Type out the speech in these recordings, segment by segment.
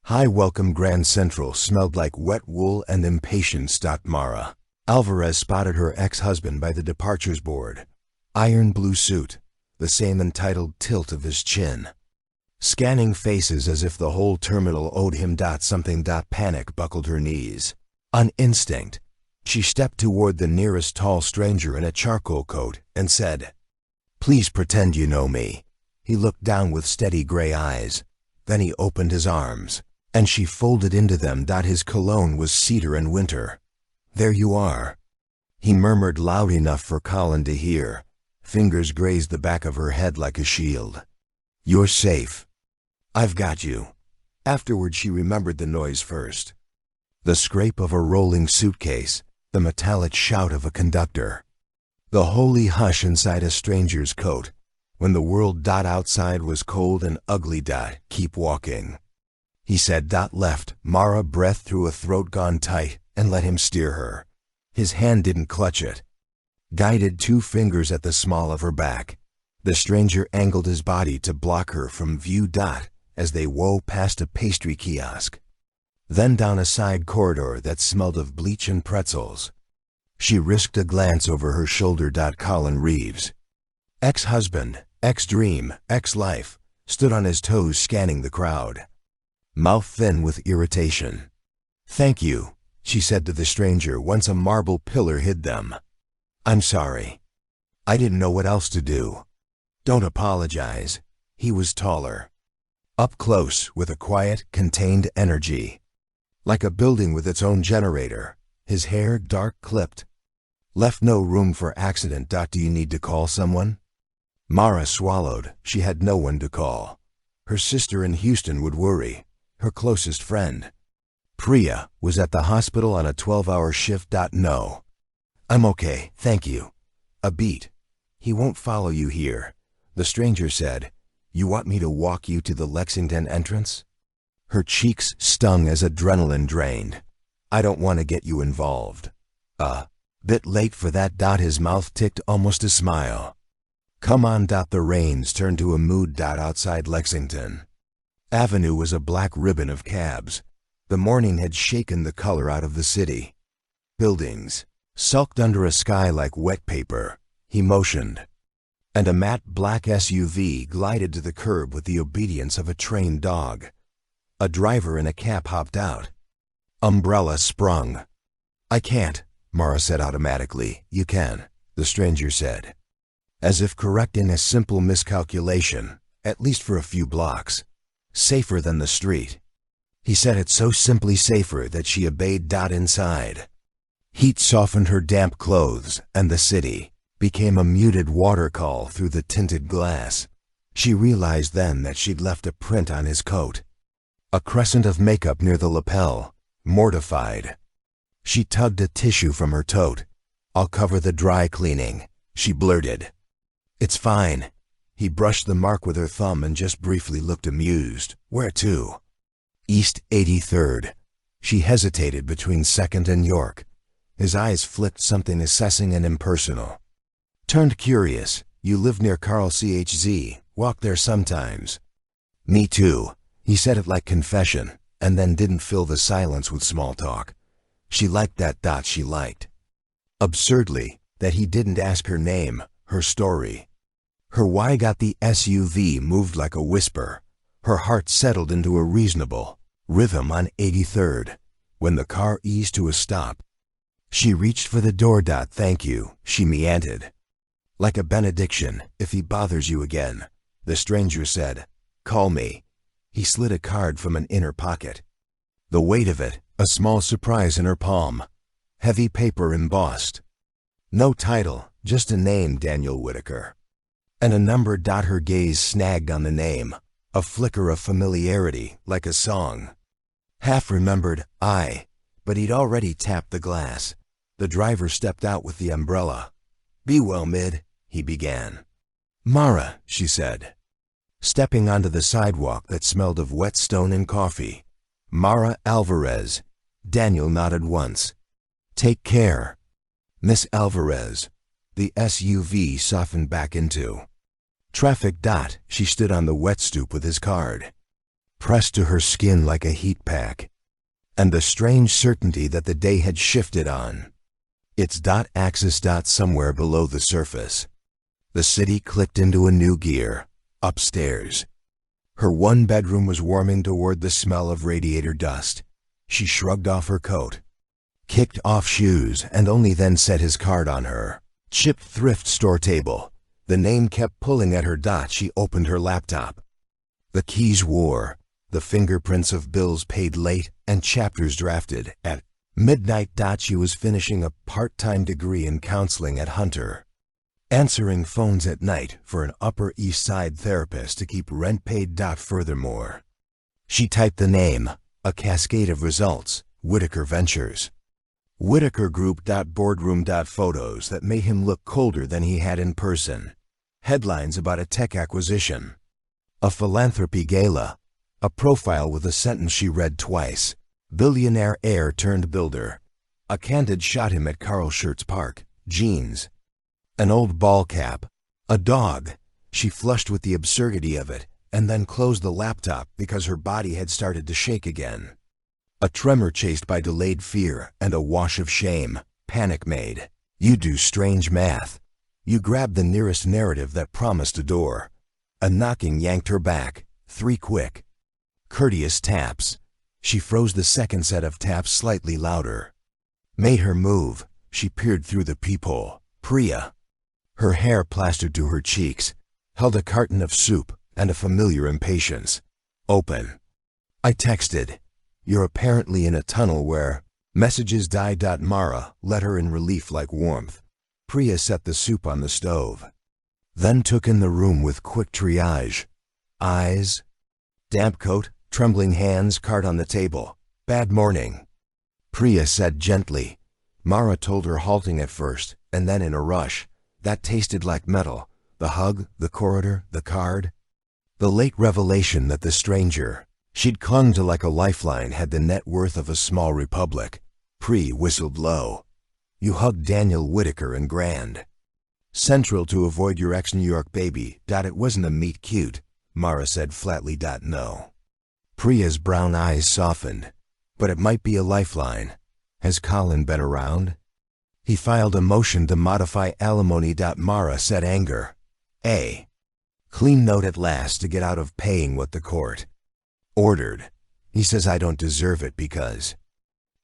High welcome Grand Central smelled like wet wool and impatience. Mara Alvarez spotted her ex-husband by the departures board. Iron blue suit, the same entitled tilt of his chin. Scanning faces as if the whole terminal owed him something. Panic buckled her knees. On instinct, she stepped toward the nearest tall stranger in a charcoal coat and said, "Please pretend you know me." He looked down with steady gray eyes. Then he opened his arms, and she folded into them. His cologne was cedar and winter. "There you are," he murmured loud enough for Colin to hear. Fingers grazed the back of her head like a shield. "You're safe. I've got you." Afterward she remembered the noise first. The scrape of a rolling suitcase, the metallic shout of a conductor. The holy hush inside a stranger's coat, when the world outside was cold and ugly. "Keep walking," he said. Left. Mara breathed through a throat gone tight and let him steer her. His hand didn't clutch it. Guided 2 fingers at the small of her back. The stranger angled his body to block her from view. As they wove past a pastry kiosk. Then down a side corridor that smelled of bleach and pretzels. She risked a glance over her shoulder. Colin Reeves, ex-husband, ex-dream, ex-life, stood on his toes scanning the crowd. Mouth thin with irritation. "Thank you," she said to the stranger once a marble pillar hid them. "I'm sorry. I didn't know what else to do." "Don't apologize." He was taller. Up close with a quiet, contained energy. Like a building with its own generator. His hair dark clipped. Left no room for accident. "Do you need to call someone?" Mara swallowed. She had no one to call. Her sister in Houston would worry. Her closest friend. Priya was at the hospital on a 12-hour shift. "No. I'm okay, thank you." A beat. "He won't follow you here," the stranger said. "You want me to walk you to the Lexington entrance?" Her cheeks stung as adrenaline drained. "I don't want to get you involved." Bit late for that. His mouth ticked almost a smile. "Come on." The reins turned to a mood. Outside Lexington Avenue was a black ribbon of cabs. The morning had shaken the color out of the city. Buildings sulked under a sky like wet paper. He motioned. And a matte black SUV glided to the curb with the obedience of a trained dog. A driver in a cap hopped out. Umbrella sprung. "I can't," Mara said automatically. "You can," the stranger said. As if correcting a simple miscalculation, "at least for a few blocks. Safer than the street." He said it so simply safer that she obeyed. Inside. Heat softened her damp clothes, and the city became a muted water call through the tinted glass. She realized then that she'd left a print on his coat. A crescent of makeup near the lapel. Mortified. She tugged a tissue from her tote. "I'll cover the dry cleaning," she blurted. "It's fine." He brushed the mark with her thumb and just briefly looked amused. "Where to?" "East 83rd. She hesitated between 2nd and York. His eyes flicked something assessing and impersonal. Turned curious. "You live near Carl CHZ. Walk there sometimes." "Me too." He said it like confession, and then didn't fill the silence with small talk. She liked that. She liked. Absurdly, that he didn't ask her name, her story. Her why. The SUV moved like a whisper. Her heart settled into a reasonable rhythm on 83rd. When the car eased to a stop, she reached for the door. "Thank you," she meandered. "Like a benediction, if he bothers you again," the stranger said. "Call me." He slid a card from an inner pocket. The weight of it, a small surprise in her palm. Heavy paper embossed. No title, just a name, Daniel Whitaker. And a number. Her gaze snagged on the name, a flicker of familiarity, like a song. Half remembered, but he'd already tapped the glass. The driver stepped out with the umbrella. "Be well, Mid," he began. "Mara," she said. Stepping onto the sidewalk that smelled of wet stone and coffee. "Mara Alvarez." Daniel nodded once. "Take care." "Miss Alvarez." The SUV softened back into traffic. She stood on the wet stoop with his card. pressed to her skin like a heat pack, and the strange certainty that the day had shifted on its axis somewhere below the surface. The city clicked into a new gear. Upstairs, her one bedroom was warming toward the smell of radiator dust. She shrugged off her coat, kicked off shoes, and only then set his card on her chipped thrift store table. The name kept pulling at her. She opened her laptop. The keys wore the fingerprints of bills paid late and chapters drafted at midnight. She was finishing a part-time degree in counseling at Hunter, answering phones at night for an Upper East Side therapist to keep rent paid. Furthermore, she typed the name, a cascade of results, Whitaker Ventures. Whitaker Group. Boardroom. Photos that made him look colder than he had in person. Headlines about a tech acquisition, a philanthropy gala, a profile with a sentence she read twice. Billionaire heir turned builder. A candid shot him at Carl Schurz Park. Jeans, an old ball cap, a dog. She flushed with the absurdity of it and then closed the laptop because her body had started to shake again. A tremor chased by delayed fear and a wash of shame. Panic made. You do strange math. You grabbed the nearest narrative that promised a door. A knocking yanked her back. 3 quick, courteous taps. She froze. The second set of taps, slightly louder, made her move. She peered through the peephole. Priya, her hair plastered to her cheeks, held a carton of soup and a familiar impatience. Open. I texted. You're apparently in a tunnel where messages die. Mara let her in, relief like warmth. Priya set the soup on the stove, then took in the room with quick triage. Eyes, damp coat, trembling hands. Card on the table. Bad morning, Priya said gently. Mara told her, halting at first, and then in a rush. That tasted like metal. The hug, the corridor, the card. The late revelation that the stranger she'd clung to like a lifeline had the net worth of a small republic. Pri whistled low. You hugged Daniel Whitaker and Grand Central to avoid your ex-New York baby. It wasn't a meet cute, Mara said flatly. No. Priya's brown eyes softened. But it might be a lifeline. Has Colin been around? He filed a motion to modify alimony. Mara said, anger. A clean note at last to get out of paying what the court ordered. He says I don't deserve it because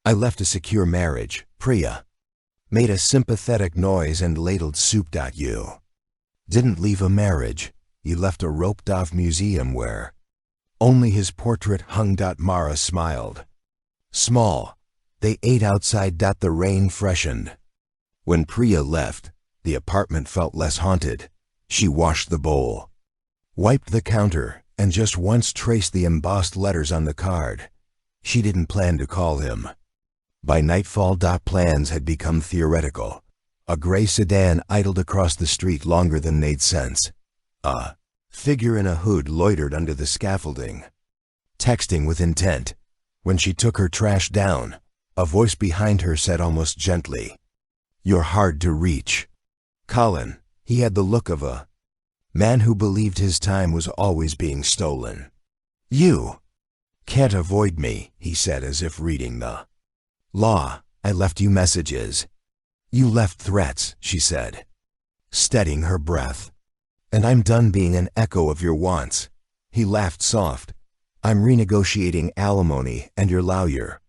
I left a secure marriage. Priya made a sympathetic noise and ladled soup. You didn't leave a marriage. You left a roped-off museum where only his portrait hung. Mara smiled. Small. They ate outside. The rain freshened. When Priya left, the apartment felt less haunted. She washed the bowl, wiped the counter, and just once traced the embossed letters on the card. She didn't plan to call him. By nightfall, plans had become theoretical. A gray sedan idled across the street longer than made sense. A figure in a hood loitered under the scaffolding, texting with intent. When she took her trash down, a voice behind her said almost gently, "You're hard to reach." Colin, he had the look of a man who believed his time was always being stolen. "You can't avoid me," he said as if reading the law. "I left you messages." "You left threats," she said, steadying her breath. "And I'm done being an echo of your wants." He laughed soft. "I'm renegotiating alimony and your lawyer.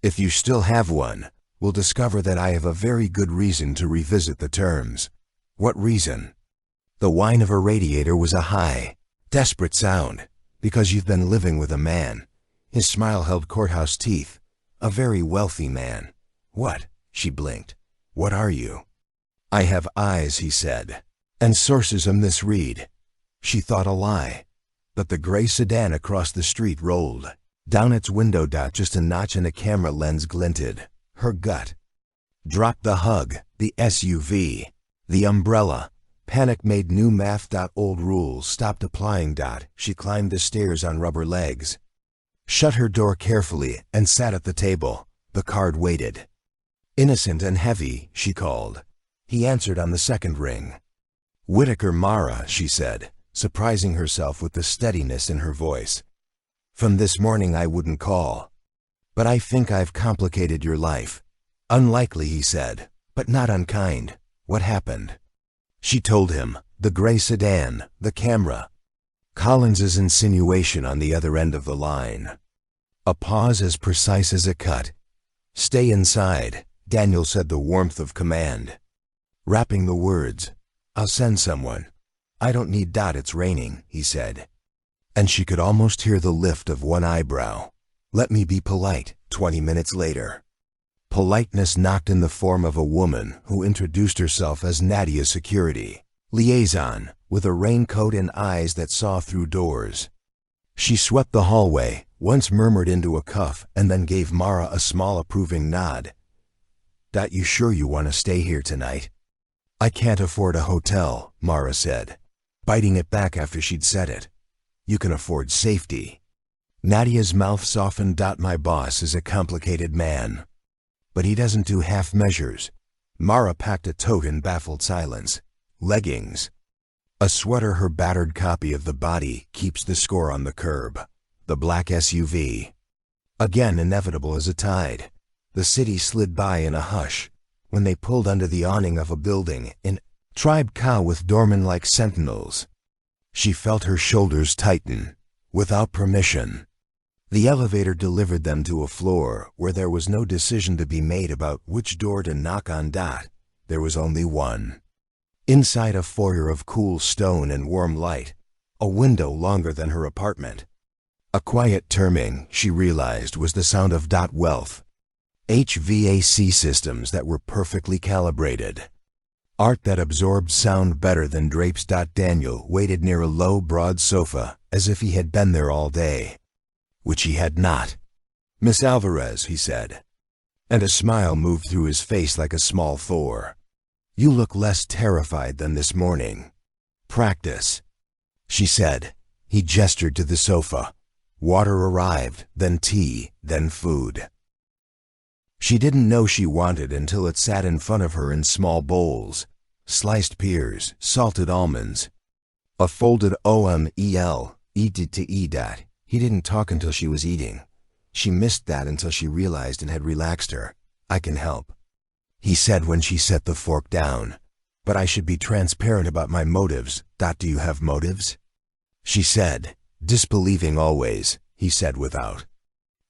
If you still have one, we'll discover that I have a very good reason to revisit the terms." "What reason?" The whine of her radiator was a high, desperate sound. "Because you've been living with a man." His smile held courthouse teeth. "A very wealthy man." "What?" She blinked. "What are you?" "I have eyes," he said, "and sources a misread." She thought a lie. But the gray sedan across the street rolled down its window. Just a notch and a camera lens glinted. Her gut dropped. The hug, the SUV, the umbrella. Panic made new math. Old rules stopped applying. She climbed the stairs on rubber legs, shut her door carefully, and sat at the table. The card waited. "Innocent and heavy," she called. He answered on the second ring. "Whitaker Mara," she said, surprising herself with the steadiness in her voice. From this morning I wouldn't call. But I think I've complicated your life. Unlikely, he said, but not unkind. What happened? She told him, the gray sedan, the camera. Collins's insinuation on the other end of the line. A pause as precise as a cut. Stay inside, Daniel said, the warmth of command. Wrapping the words, I'll send someone. I don't need Dot, it's raining, he said. And she could almost hear the lift of one eyebrow. Let me be polite, 20 minutes later. Politeness knocked in the form of a woman who introduced herself as Nadia's security liaison, with a raincoat and eyes that saw through doors. She swept the hallway, once murmured into a cuff, and then gave Mara a small approving nod. Dot, you sure you want to stay here tonight? I can't afford a hotel, Mara said, biting it back after she'd said it. You can afford safety. Nadia's mouth softened. Dot, my boss is a complicated man. But he doesn't do half measures. Mara packed a tote in baffled silence. Leggings. A sweater, her battered copy of the body, keeps the score on the curb. The black SUV. Again inevitable as a tide. The city slid by in a hush. When they pulled under the awning of a building, in tribe cow with doorman-like sentinels. She felt her shoulders tighten. Without permission. The elevator delivered them to a floor where there was no decision to be made about which door to knock on. Dot. There was only one. Inside, a foyer of cool stone and warm light. A window longer than her apartment. A quiet terming, she realized, was the sound of Dot wealth. HVAC systems that were perfectly calibrated. Art that absorbed sound better than drapes. Daniel waited near a low, broad sofa, as if he had been there all day. Which he had not. Miss Alvarez, he said. And a smile moved through his face like a small Thor. You look less terrified than this morning. Practice, she said. He gestured to the sofa. Water arrived, then tea, then food. She didn't know she wanted until it sat in front of her in small bowls. Sliced pears, salted almonds. A folded omelette, to eat that. He didn't talk until she was eating. She missed that until she realized and had relaxed her. I can help, he said when she set the fork down. But I should be transparent about my motives. Do you have motives? She said, disbelieving always, he said without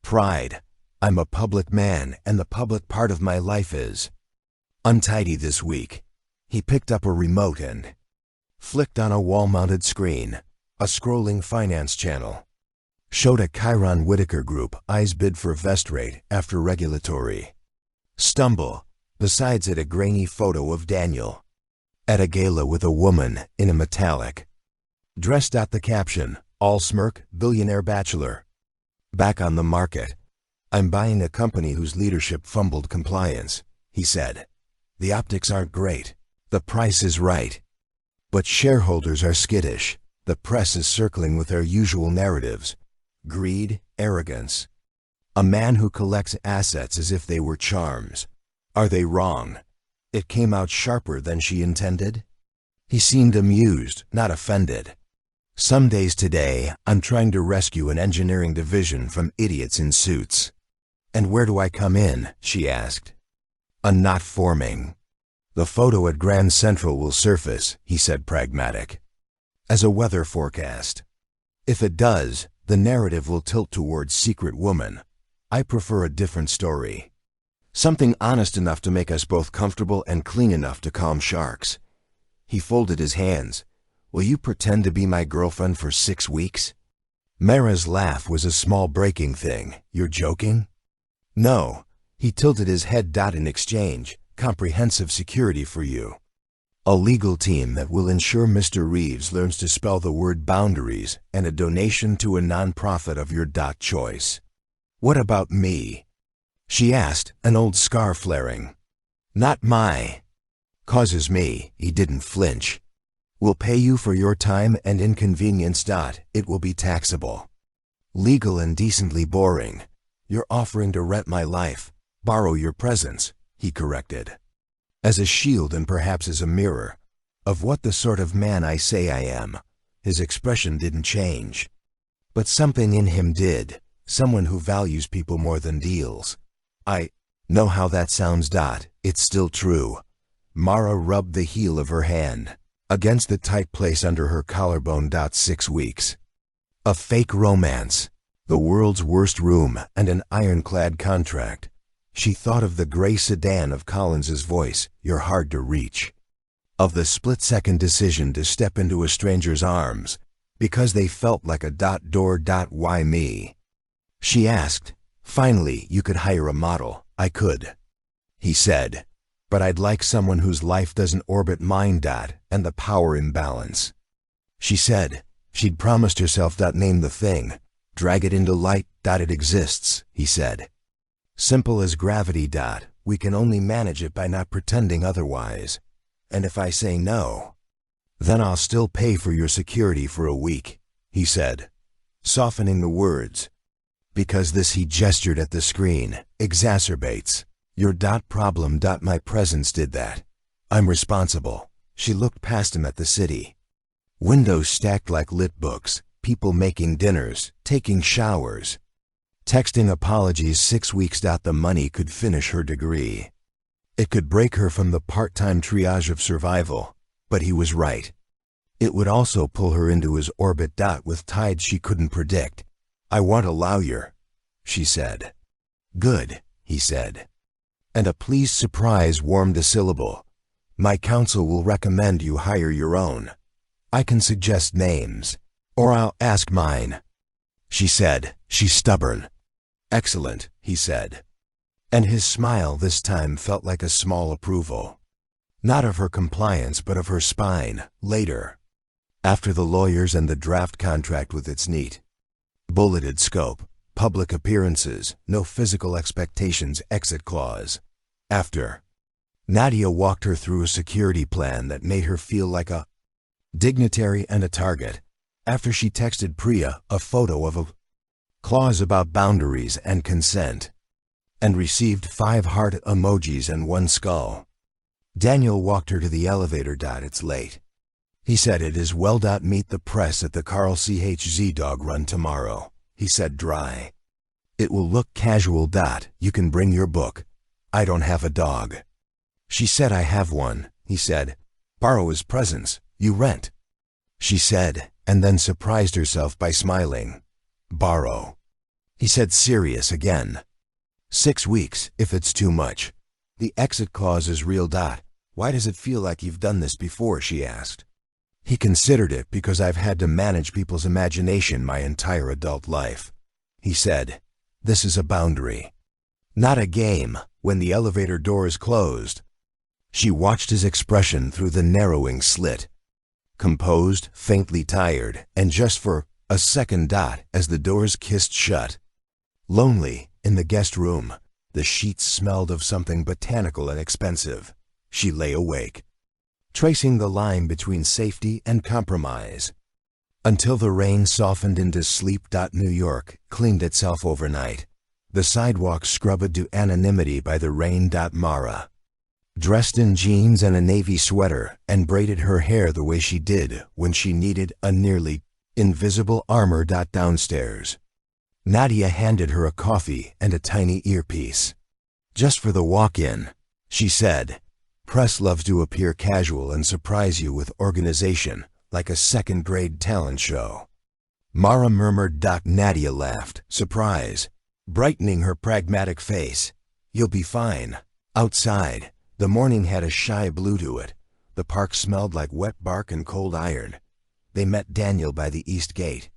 pride. I'm a public man, and the public part of my life is untidy this week. He picked up a remote and flicked on a wall-mounted screen. A scrolling finance channel showed a Chiron Whitaker Group eyes bid for vest rate after regulatory stumble. Besides it, a grainy photo of Daniel at a gala with a woman in a metallic dress. The caption, all smirk, billionaire bachelor. Back on the market. I'm buying a company whose leadership fumbled compliance, he said. The optics aren't great. The price is right. But shareholders are skittish. The press is circling with their usual narratives. Greed, arrogance. A man who collects assets as if they were charms. Are they wrong? It came out sharper than she intended? He seemed amused, not offended. Some days today, I'm trying to rescue an engineering division from idiots in suits. And where do I come in? She asked. A knot forming. The photo at Grand Central will surface, he said, pragmatic. As a weather forecast. If it does, the narrative will tilt towards secret woman. I prefer a different story. Something honest enough to make us both comfortable and clean enough to calm sharks. He folded his hands. Will you pretend to be my girlfriend for 6 weeks? Mara's laugh was a small breaking thing. You're joking? No. He tilted his head. In exchange, comprehensive security for you. A legal team that will ensure Mr. Reeves learns to spell the word boundaries, and a donation to a non-profit of your choice. What about me? She asked, an old scar flaring. Not my. Causes me. He didn't flinch. We'll pay you for your time and inconvenience. It will be taxable. Legal and decently boring. You're offering to rent my life, borrow your presence, he corrected. As a shield and perhaps as a mirror of what the sort of man I say I am. His expression didn't change. But something in him did, someone who values people more than deals. I know how that sounds. It's still true. Mara rubbed the heel of her hand against the tight place under her collarbone. 6 weeks. A fake romance, the world's worst room, and an ironclad contract. She thought of the gray sedan, of Collins's voice, "You're hard to reach." Of the split-second decision to step into a stranger's arms, because they felt like a door. Why me? She asked. Finally, you could hire a model. I could, he said. But I'd like someone whose life doesn't orbit mine. And the power imbalance. She said. She'd promised herself. Name the thing. Drag it into light. It exists, he said. Simple as gravity. We can only manage it by not pretending otherwise. And if I say no, then I'll still pay for your security for a week, he said, softening the words. Because this, he gestured at the screen, exacerbates your problem. My presence did that. I'm responsible. She looked past him at the city. Windows stacked like lit books, people making dinners, taking showers, texting apologies. 6 weeks. The money could finish her degree. It could break her from the part-time triage of survival, but he was right. It would also pull her into his orbit. With tides she couldn't predict. I want a lawyer, she said. Good, he said. And a pleased surprise warmed a syllable. My counsel will recommend you hire your own. I can suggest names, or I'll ask mine, she said. She's stubborn. Excellent, he said. And his smile this time felt like a small approval. Not of her compliance, but of her spine. Later, after the lawyers and the draft contract with its neat, bulleted scope, public appearances, no physical expectations, exit clause. After, Nadia walked her through a security plan that made her feel like a dignitary and a target. After she texted Priya a photo of a clause about boundaries and consent, and received 5 heart emojis and 1 skull. Daniel walked her to the elevator. It's late, he said. It is. Well. Meet the press at the Carl Chz dog run tomorrow, he said dry. It will look casual. You can bring your book. I don't have a dog. She said. I have one, he said. Borrow his presence. You rent, she said, and then surprised herself by smiling. Borrow, he said, serious again. 6 weeks, if it's too much. The exit clause is real. Why does it feel like you've done this before, she asked. He considered it. Because I've had to manage people's imagination my entire adult life, he said. This is a boundary, not a game. When the elevator doors closed, she watched his expression through the narrowing slit. Composed, faintly tired, and just for a second. As the doors kissed shut. Lonely, in the guest room, the sheets smelled of something botanical and expensive. She lay awake, tracing the line between safety and compromise, until the rain softened into sleep. New York cleaned itself overnight. The sidewalk scrubbed to anonymity by the rain. Mara, dressed in jeans and a navy sweater, and braided her hair the way she did when she needed a nearly invisible armor. Downstairs, Nadia handed her a coffee and a tiny earpiece. Just for the walk-in, she said. Press loves to appear casual and surprise you with organization, like a second-grade talent show. Mara murmured. Nadia laughed, surprise, brightening her pragmatic face. You'll be fine. Outside, the morning had a shy blue to it. The park smelled like wet bark and cold iron. They met Daniel by the east gate.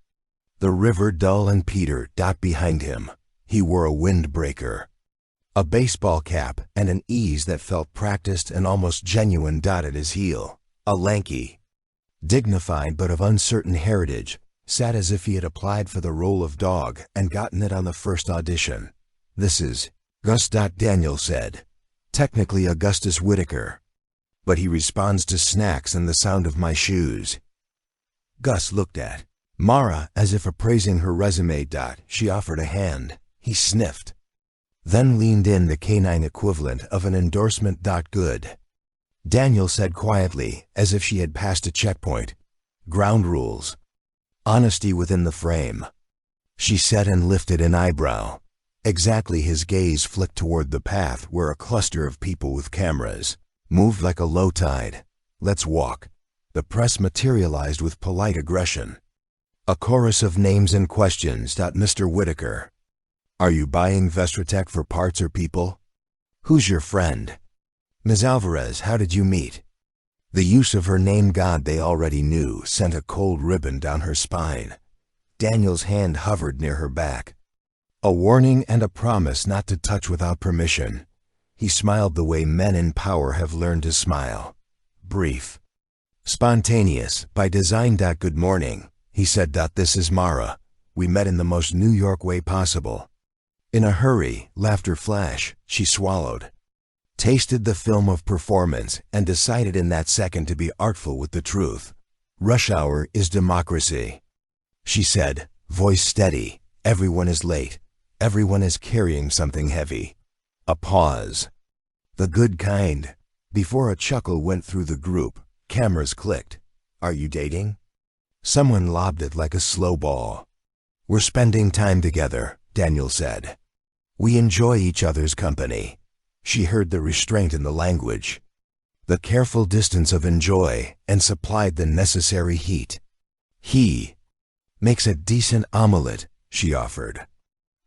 The river dull and Peter. Behind him. He wore a windbreaker, a baseball cap, and an ease that felt practiced and almost genuine. At his heel, a lanky, dignified but of uncertain heritage, sat as if he had applied for the role of dog and gotten it on the first audition. This is Gus. Daniel said. Technically Augustus Whitaker, but he responds to snacks and the sound of my shoes. Gus looked at Mara as if appraising her resume. She offered a hand. He sniffed, then leaned in, the canine equivalent of an endorsement. Good. Daniel said quietly, as if she had passed a checkpoint. Ground rules. Honesty within the frame. she said and lifted an eyebrow. Exactly. His gaze flicked toward the path where a cluster of people with cameras moved like a low tide. Let's walk. The press materialized with polite aggression. A chorus of names and questions. Mr. Whitaker. Are you buying Vestratech for parts or people? Who's your friend? Ms. Alvarez, how did you meet? The use of her name, God, they already knew, sent a cold ribbon down her spine. Daniel's hand hovered near her back. A warning and a promise not to touch without permission. He smiled the way men in power have learned to smile. Brief. Spontaneous, by design. Good morning, he said. This is Mara. We met in the most New York way possible. In a hurry, laughter flash, she swallowed. Tasted the film of performance and decided in that second to be artful with the truth. Rush hour is democracy, she said, voice steady. Everyone is late. Everyone is carrying something heavy. A pause. The good kind. Before a chuckle went through the group, cameras clicked. Are you dating? Someone lobbed it like a slow ball. We're spending time together, Daniel said. We enjoy each other's company. She heard the restraint in the language, the careful distance of enjoy, and supplied the necessary heat. He makes a decent omelette, she offered.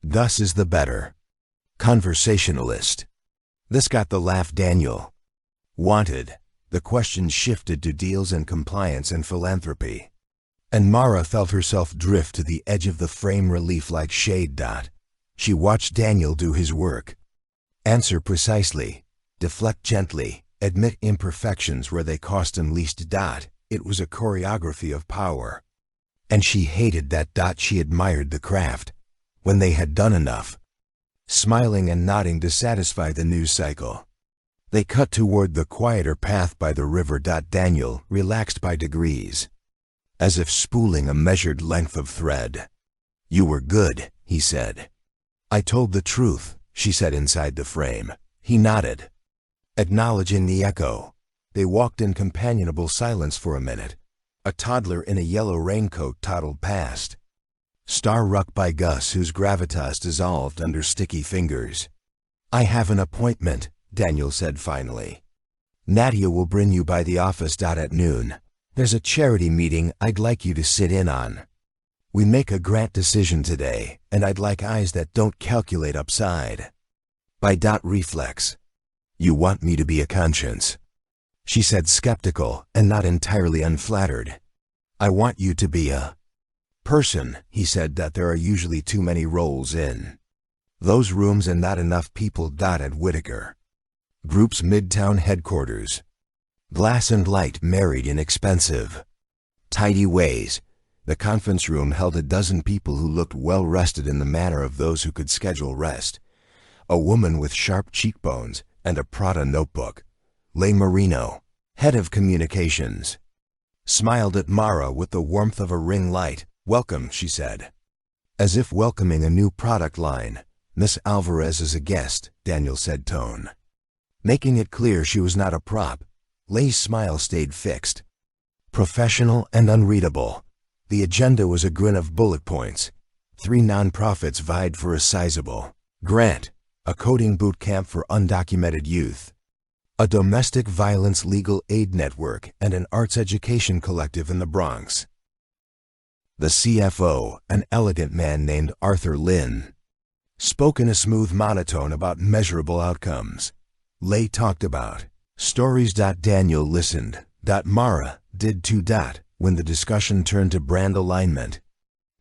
Thus is the better conversationalist. This got the laugh Daniel wanted. The questions shifted to deals and compliance and philanthropy. And Mara felt herself drift to the edge of the frame, relief like shade. She watched Daniel do his work. Answer precisely, deflect gently, admit imperfections where they cost him least. It was a choreography of power. And she hated that. She admired the craft. When they had done enough, smiling and nodding to satisfy the news cycle, they cut toward the quieter path by the river. Daniel relaxed by degrees, as if spooling a measured length of thread. You were good, he said. I told the truth, she said inside the frame. He nodded, acknowledging the echo. They walked in companionable silence for a minute. A toddler in a yellow raincoat toddled past, star-rucked by Gus, whose gravitas dissolved under sticky fingers. I have an appointment, Daniel said finally. Nadia will bring you by the office. At noon. There's a charity meeting I'd like you to sit in on. We make a grant decision today, and I'd like eyes that don't calculate upside. By reflex. You want me to be a conscience, she said, skeptical and not entirely unflattered. I want you to be a person, he said. There are usually too many roles in those rooms and not enough people. At Whitaker Group's Midtown headquarters, glass and light, married, inexpensive, tidy ways. The conference room held a dozen people who looked well rested in the manner of those who could schedule rest. A woman with sharp cheekbones and a Prada notebook, Leigh Marino, head of communications, smiled at Mara with the warmth of a ring light. Welcome, she said, as if welcoming a new product line. Miss Alvarez is a guest, Daniel said, tone making it clear she was not a prop. Leigh's smile stayed fixed, professional and unreadable. The agenda was a grin of bullet points. 3 nonprofits vied for a sizable grant: a coding boot camp for undocumented youth, a domestic violence legal aid network, and an arts education collective in the Bronx. The CFO, an elegant man named Arthur Lynn, spoke in a smooth monotone about measurable outcomes. Leigh talked about stories. Daniel listened. Mara did too. When the discussion turned to brand alignment,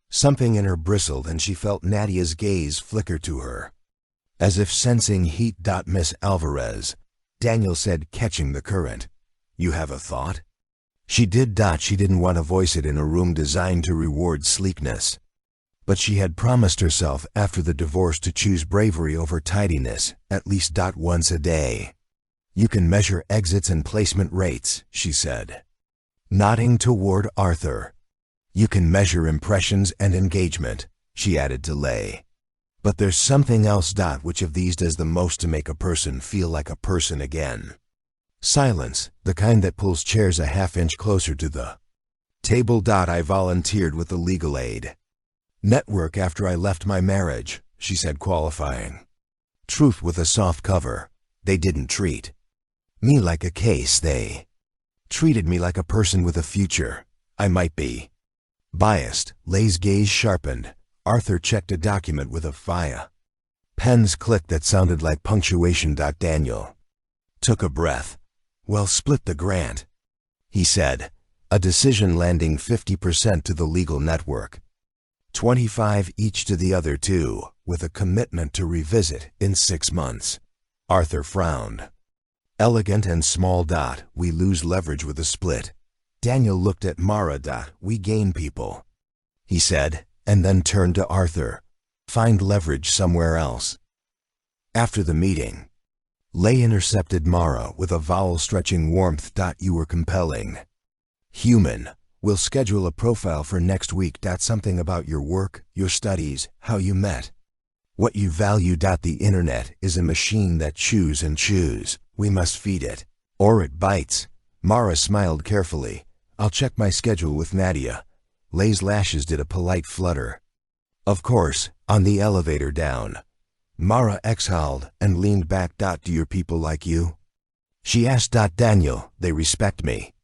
something in her bristled and she felt Nadia's gaze flicker to her, as if sensing heat. Miss Alvarez, Daniel said, catching the current. You have a thought? She did. She didn't want to voice it in a room designed to reward sleekness, but she had promised herself after the divorce to choose bravery over tidiness, at least once a day. You can measure exits and placement rates, she said, nodding toward Arthur. You can measure impressions and engagement, she added to Leigh. But there's something else. Which of these does the most to make a person feel like a person again? Silence, the kind that pulls chairs a half-inch closer to the table. I volunteered with the legal aid. Network after I left my marriage, she said, qualifying. Truth with a soft cover. They didn't treat me like a case. They treated me like a person with a future. I might be biased. Lay's gaze sharpened. Arthur checked a document with a fire. Pens clicked that sounded like punctuation. Daniel took a breath. Well, split the grant, he said, a decision landing 50% to the legal network, 25 each to the other two, with a commitment to revisit in 6 months. Arthur frowned. Elegant and small. We lose leverage with a split. Daniel looked at Mara. We gain people, he said, and then turned to Arthur. Find leverage somewhere else. After the meeting, Lay intercepted Mara with a vowel-stretching warmth. You were compelling. Human. We'll schedule a profile for next week. Something about your work, your studies, how you met, what you value. The internet is a machine that chews and chews. We must feed it, or it bites. Mara smiled carefully. I'll check my schedule with Nadia. Lay's lashes did a polite flutter. Of course, on the elevator down. Mara exhaled and leaned back. Do your people like you? She asked. Daniel, they respect me,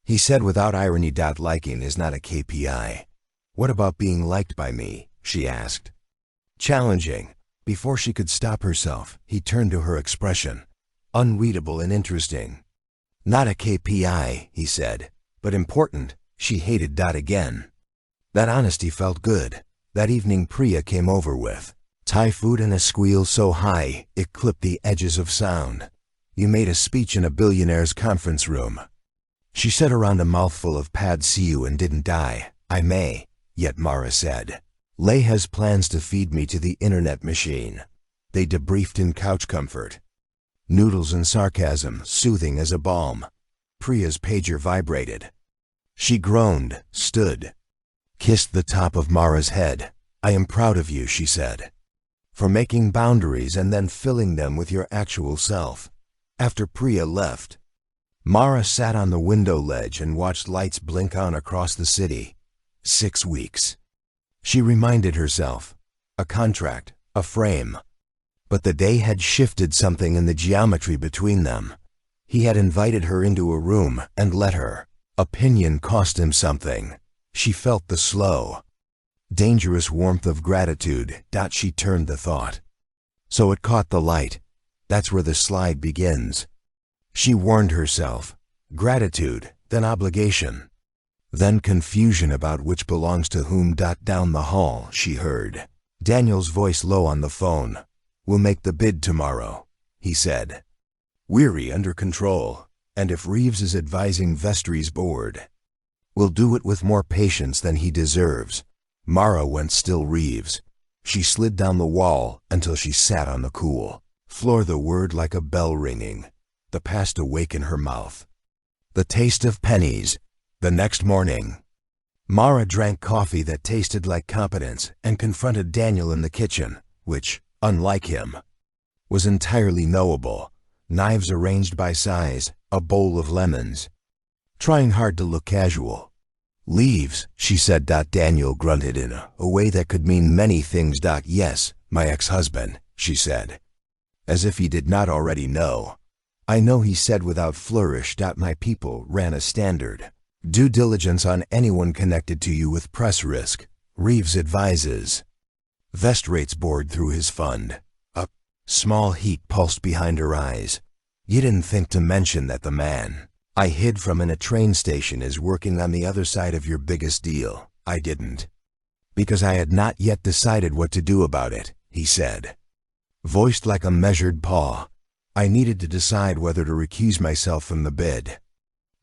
he said without irony. Liking is not a KPI. What about being liked by me? She asked. Challenging. Before she could stop herself, he turned to her. Expression unreadable and interesting. Not a KPI, he said, but important. She hated. Again. That honesty felt good. That evening Priya came over with Thai food and a squeal so high it clipped the edges of sound. You made a speech in a Billionaire's conference room, she said around a mouthful of pad see and didn't die. I may, yet Mara said. Lay has plans to feed me to the internet machine. They debriefed in couch comfort. Noodles and sarcasm, soothing as a balm. Priya's pager vibrated. She groaned, stood, kissed the top of Mara's head. I am proud of you, she said, for making boundaries and then filling them with your actual self. After Priya left, Mara sat on the window ledge and watched lights blink on across the city. 6 weeks. She reminded herself. A contract, a frame. But the day had shifted something in the geometry between them. He had invited her into a room and let her opinion cost him something. She felt the slow, dangerous warmth of gratitude. She turned the thought. So it caught the light. That's where the slide begins. She warned herself. Gratitude, then obligation, then confusion about which belongs to whom. Down the hall, she heard Daniel's voice low on the phone. We'll make the bid tomorrow, he said. Weary, under control, and if Reeves is advising Vestry's board, we'll do it with more patience than he deserves. Mara went still. Reeves. She slid down the wall until she sat on the cool floor. The word like a bell ringing. The past awake in her mouth. The taste of pennies. The next morning, Mara drank coffee that tasted like competence and confronted Daniel in the kitchen, which, unlike him, was entirely knowable. Knives arranged by size, a bowl of lemons. Trying hard to look casual. Leaves, she said. Daniel grunted in a way that could mean many things. Yes, my ex-husband, she said, as if he did not already know. I know, he said without flourish. My people ran a standard due diligence on anyone connected to you with press risk. Reeves advises. Vestrate's board through his fund. A small heat pulsed behind her eyes. You didn't think to mention that the man I hid from in a train station is working on the other side of your biggest deal. I didn't. Because I had not yet decided what to do about it, he said, voiced like a measured paw. I needed to decide whether to recuse myself from the bid,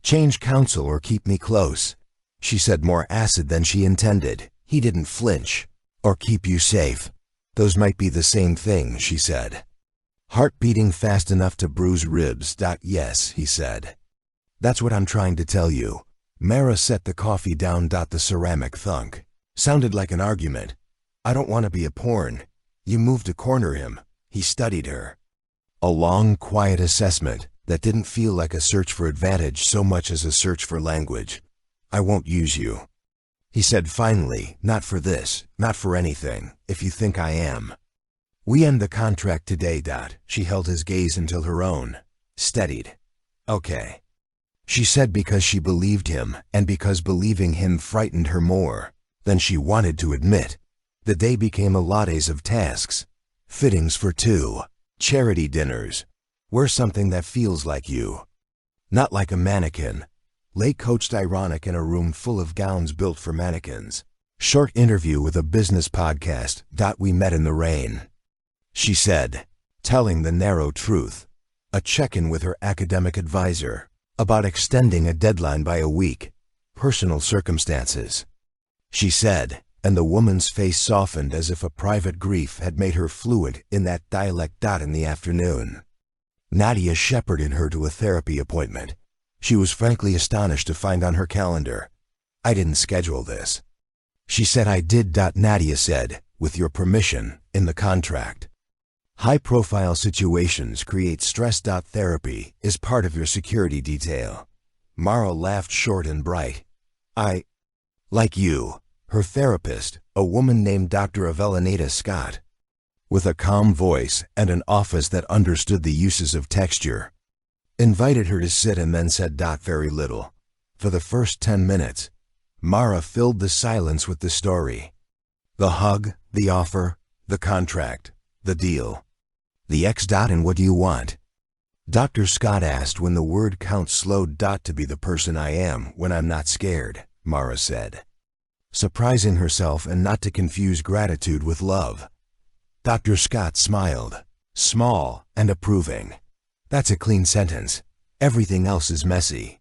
change counsel, or keep me close. She said, more acid than she intended. He didn't flinch. Or keep you safe. Those might be the same thing, she said. Heart beating fast enough to bruise ribs. Yes, he said. That's what I'm trying to tell you. Mara set the coffee down. The ceramic thunk sounded like an argument. I don't want to be a porn. You moved to corner him. He studied her. A long, quiet assessment that didn't feel like a search for advantage so much as a search for language. I won't use you, He said finally, not for this, not for anything, if you think I am. We end the contract today. She held his gaze until her own steadied. Okay. She said because she believed him, and because believing him frightened her more than she wanted to admit. The day became a lattes of tasks. Fittings for 2. Charity dinners. Wear something that feels like you. Not like a mannequin. Lay coached ironic in a room full of gowns built for mannequins. Short interview with a business podcast. We met in the rain. She said, telling the narrow truth. A check-in with her academic advisor. About extending a deadline by a week. Personal circumstances. She said, and the woman's face softened as if a private grief had made her fluent in that dialect. In the afternoon, Nadia shepherded her to a therapy appointment. She was frankly astonished to find on her calendar, I didn't schedule this. She said I did. Nadia said, with your permission, in the contract. High-profile situations create stress. Therapy is part of your security detail. Mara laughed short and bright. I, like you, her therapist, a woman named Dr. Avellaneda Scott. With a calm voice and an office that understood the uses of texture. Invited her to sit and then said very little. For the first 10 minutes, Mara filled the silence with the story. The hug, the offer, the contract, the deal. The X. And what do you want? Dr. Scott asked when the word count slowed. To be the person I am when I'm not scared, Mara said. Surprising herself and not to confuse gratitude with love. Dr. Scott smiled, small and approving. That's a clean sentence. Everything else is messy.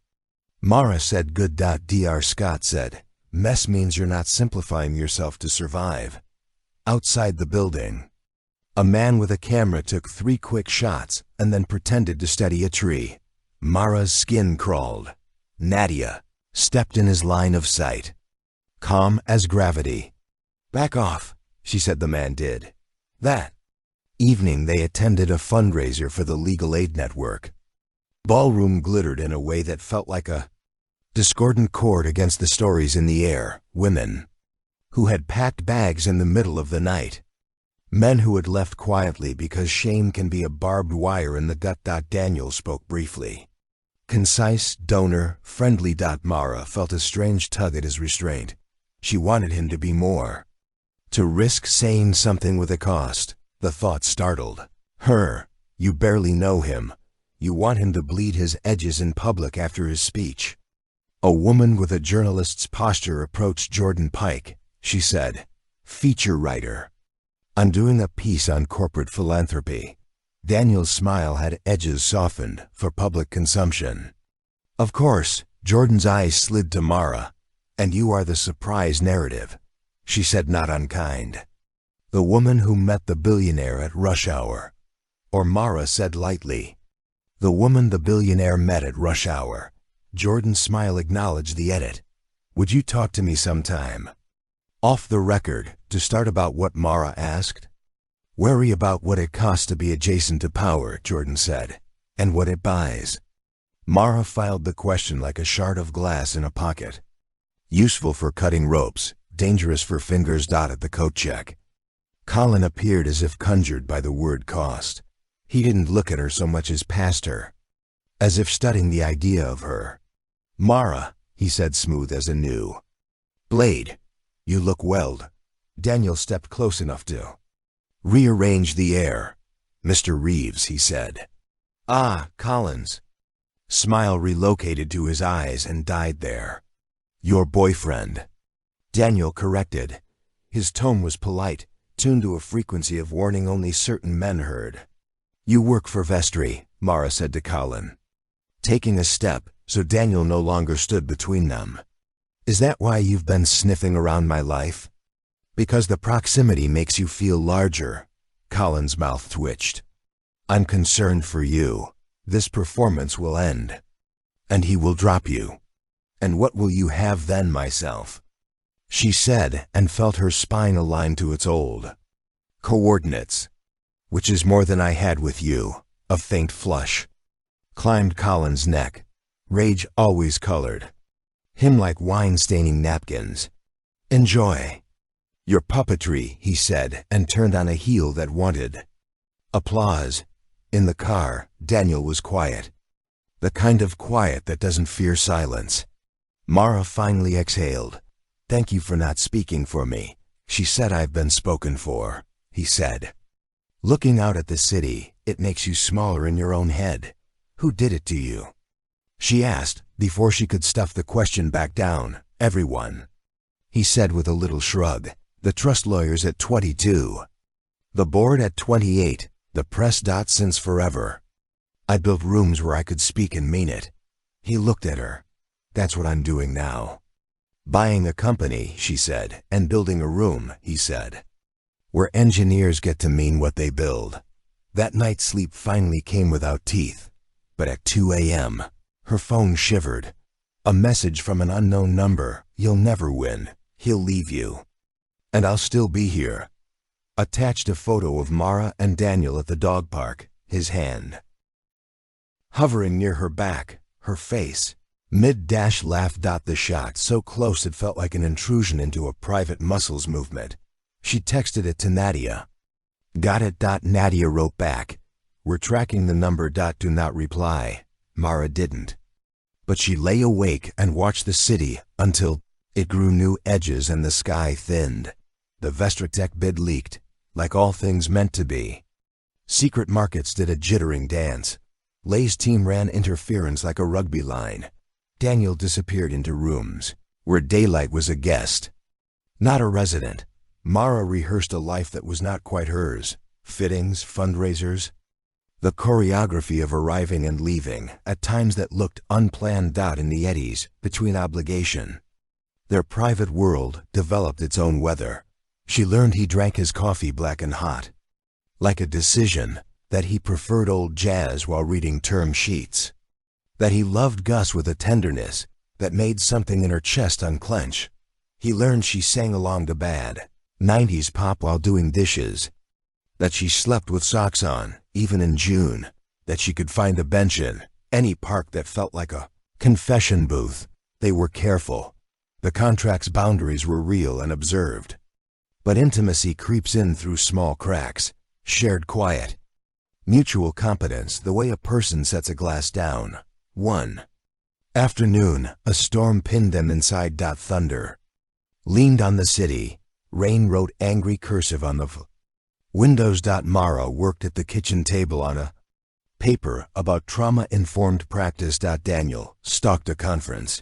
Mara said good. Dr. Scott said, mess means you're not simplifying yourself to survive. Outside the building, a man with a camera took 3 quick shots and then pretended to steady a tree. Mara's skin crawled. Nadia stepped in his line of sight. Calm as gravity. Back off, she said. The man did. That evening they attended a fundraiser for the Legal Aid Network. Ballroom glittered in a way that felt like a discordant chord against the stories in the air. Women who had packed bags in the middle of the night. Men who had left quietly because shame can be a barbed wire in the gut. Daniel spoke briefly. Concise, donor, friendly. Mara felt a strange tug at his restraint. She wanted him to be more. To risk saying something with a cost. The thought startled her. You barely know him. You want him to bleed his edges in public after his speech. A woman with a journalist's posture approached Jordan Pike. She said, feature writer. I'm doing a piece on corporate philanthropy. Daniel's smile had edges softened for public consumption. Of course, Jordan's eyes slid to Mara. And you are the surprise narrative, she said, not unkind. The woman who met the billionaire at rush hour. Or Mara said lightly. The woman the billionaire met at rush hour. Jordan's smile acknowledged the edit. Would you talk to me sometime? Off the record, to start. About what? Mara asked. Worry about what it costs to be adjacent to power, Jordan said, and what it buys. Mara filed the question like a shard of glass in a pocket. Useful for cutting ropes, dangerous for fingers. At the coat check. Colin appeared as if conjured by the word cost. He didn't look at her so much as past her, as if studying the idea of her. Mara, he said, smooth as a new blade. You look welled. Daniel stepped close enough to rearrange the air. Mr. Reeves, he said. Ah, Collins. Smile relocated to his eyes and died there. Your boyfriend. Daniel corrected. His tone was polite, tuned to a frequency of warning only certain men heard. You work for Vestry, Mara said to Colin, taking a step so Daniel no longer stood between them. Is that why you've been sniffing around my life? Because the proximity makes you feel larger. Colin's mouth twitched. I'm concerned for you. This performance will end. And he will drop you. And what will you have then, myself? She said, and felt her spine align to its old coordinates. Which is more than I had with you. A faint flush climbed Colin's neck. Rage always colored him like wine staining napkins. Enjoy your puppetry, he said, and turned on a heel that wanted applause. In the car, Daniel was quiet. The kind of quiet that doesn't fear silence. Mara finally exhaled. Thank you for not speaking for me. She said I've been spoken for, he said. Looking out at the city, it makes you smaller in your own head. Who did it to you? She asked, before she could stuff the question back down. Everyone. He said with a little shrug. The trust lawyers at 22. The board at 28. The press. Since forever. I built rooms where I could speak and mean it. He looked at her. That's what I'm doing now. Buying a company, she said, and building a room, he said, where engineers get to mean what they build. That night's sleep finally came without teeth. But at 2 a.m., her phone shivered. A message from an unknown number. You'll never win. He'll leave you. And I'll still be here. Attached a photo of Mara and Daniel at the dog park, his hand hovering near her back, her face. Mid-laugh. The shot so close it felt like an intrusion into a private muscles movement. She texted it to Nadia. Got it. Nadia wrote back. We're tracking the number. Do not reply. Mara didn't. But she lay awake and watched the city until it grew new edges and the sky thinned. The Vestratech bid leaked, like all things meant to be. Secret markets did a jittering dance. Lay's team ran interference like a rugby line. Daniel disappeared into rooms, where daylight was a guest, not a resident. Mara rehearsed a life that was not quite hers. Fittings, fundraisers, the choreography of arriving and leaving, at times that looked unplanned. In the eddies, between obligation. Their private world developed its own weather. She learned he drank his coffee black and hot, like a decision, that he preferred old jazz while reading term sheets, that he loved Gus with a tenderness that made something in her chest unclench. He learned she sang along to bad 90s pop while doing dishes, that she slept with socks on, even in June, that she could find a bench in any park that felt like a confession booth. They were careful. The contract's boundaries were real and observed. But intimacy creeps in through small cracks, shared quiet, mutual competence, the way a person sets a glass down. One afternoon, a storm pinned them inside. Thunder leaned on the city. Rain wrote angry cursive on the windows. Mara worked at the kitchen table on a paper about trauma-informed practice. Daniel stalked a conference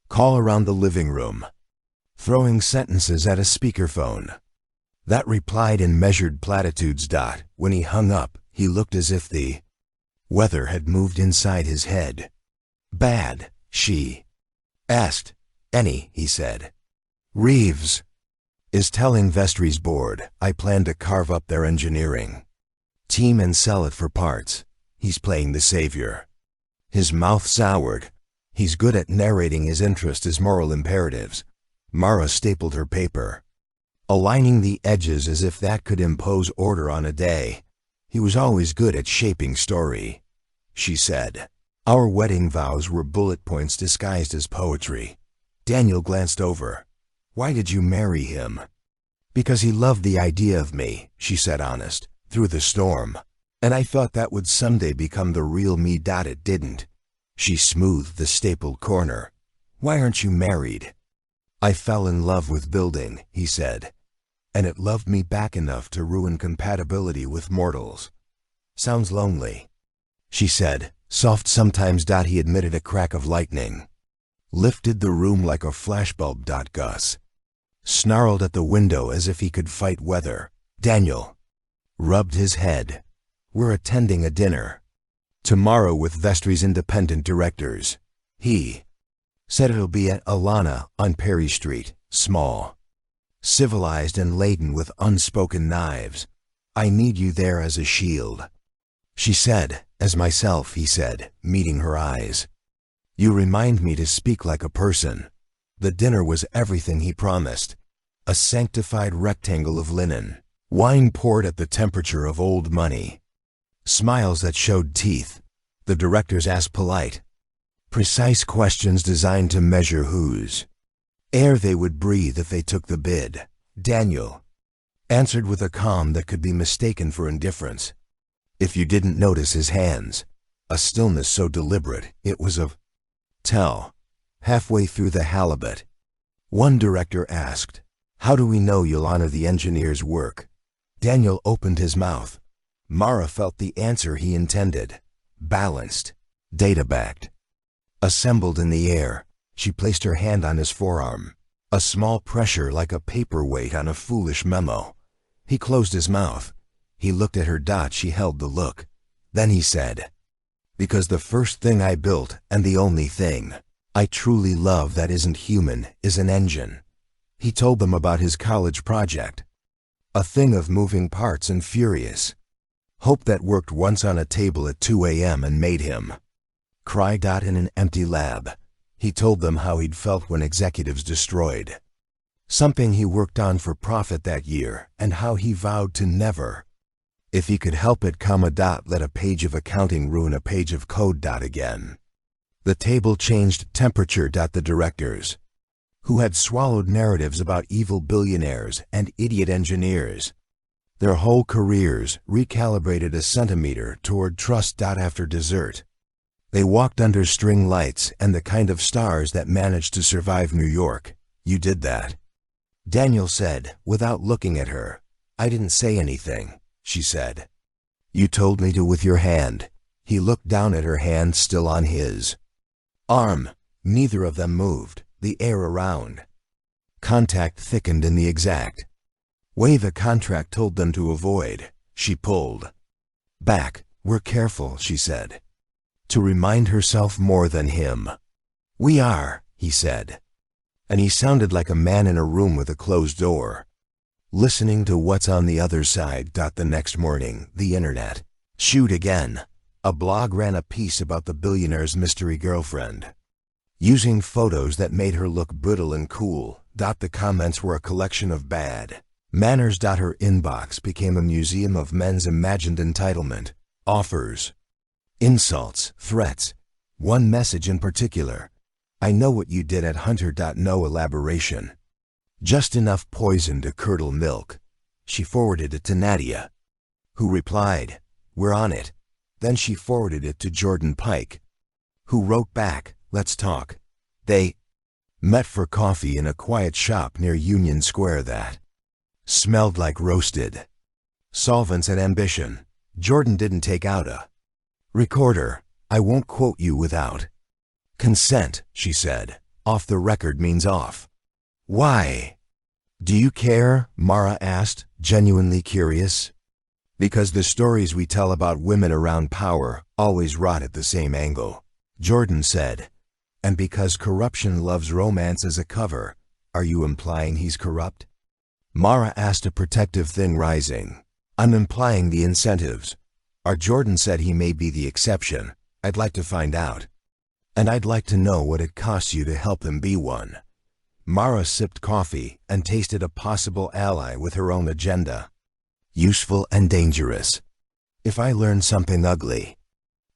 call around the living room, throwing sentences at a speakerphone that replied in measured platitudes. When he hung up, he looked as if the weather had moved inside his head. Bad, she asked. Any, he said. Reeves is telling Vestry's board I plan to carve up their engineering team and sell it for parts. He's playing the savior. His mouth soured. He's good at narrating his interest as moral imperatives. Mara stapled her paper, aligning the edges as if that could impose order on a day. He was always good at shaping story, she said. Our wedding vows were bullet points disguised as poetry. Daniel glanced over. Why did you marry him? Because he loved the idea of me, she said, honest, through the storm. And I thought that would someday become the real me. It didn't. She smoothed the stapled corner. Why aren't you married? I fell in love with building, he said, and it loved me back enough to ruin compatibility with mortals. Sounds lonely, she said, soft sometimes. He admitted a crack of lightning lifted the room like a flashbulb. Gus snarled at the window as if he could fight weather. Daniel rubbed his head. We're attending a dinner tomorrow with Vestry's independent directors. He said it'll be at Alana on Perry Street, small, civilized and laden with unspoken knives. I need you there as a shield. She said, as myself, he said, meeting her eyes. You remind me to speak like a person. The dinner was everything he promised. A sanctified rectangle of linen, wine poured at the temperature of old money, smiles that showed teeth. The directors asked polite, precise questions designed to measure whose air they would breathe if they took the bid. Daniel answered with a calm that could be mistaken for indifference. If you didn't notice his hands, a stillness so deliberate it was of tell. Halfway through the halibut, one director asked, "How do we know you'll honor the engineer's work?" Daniel opened his mouth. Mara felt the answer he intended. Balanced, data-backed. Assembled in the air, she placed her hand on his forearm. A small pressure like a paperweight on a foolish memo. He closed his mouth. He looked at her. She held the look. Then he said, "Because the first thing I built, and the only thing I truly love that isn't human, is an engine." He told them about his college project. A thing of moving parts and furious hope that worked once on a table at 2 a.m. and made him cry. In an empty lab, he told them how he'd felt when executives destroyed something he worked on for profit that year, and how he vowed to never, if he could help it, let a page of accounting ruin a page of code. Again, the table changed temperature. The directors, who had swallowed narratives about evil billionaires and idiot engineers, their whole careers, recalibrated a centimeter toward trust. After dessert, they walked under string lights and the kind of stars that managed to survive New York. "You did that," Daniel said, without looking at her. "I didn't say anything," she said. "You told me to with your hand." He looked down at her hand still on his arm. Neither of them moved. The air around contact thickened in the exact way the contract told them to avoid. She pulled back. "We're careful," she said, to remind herself more than him. "We are," he said, and he sounded like a man in a room with a closed door, listening to what's on the other side. The next morning, the internet shoot again. A blog ran a piece about the billionaire's mystery girlfriend, using photos that made her look brittle and cool. The comments were a collection of bad manners. Her inbox became a museum of men's imagined entitlement, offers, insults, threats. One message in particular: "I know what you did at Hunter." No elaboration. Just enough poison to curdle milk. She forwarded it to Nadia, who replied, "We're on it." Then she forwarded it to Jordan Pike, who wrote back, "Let's talk." They met for coffee in a quiet shop near Union Square that smelled like roasted solvents and ambition. Jordan didn't take out a recorder. "I won't quote you without consent," she said. "Off the record means off." "Why? Do you care?" Mara asked, genuinely curious. "Because the stories we tell about women around power always rot at the same angle," Jordan said. "And because corruption loves romance as a cover." "Are you implying he's corrupt?" Mara asked, a protective thing rising. "I'm implying the incentives are." Jordan said, "He may be the exception. I'd like to find out. And I'd like to know what it costs you to help him be one." Mara sipped coffee and tasted a possible ally with her own agenda. "Useful and dangerous. If I learn something ugly,"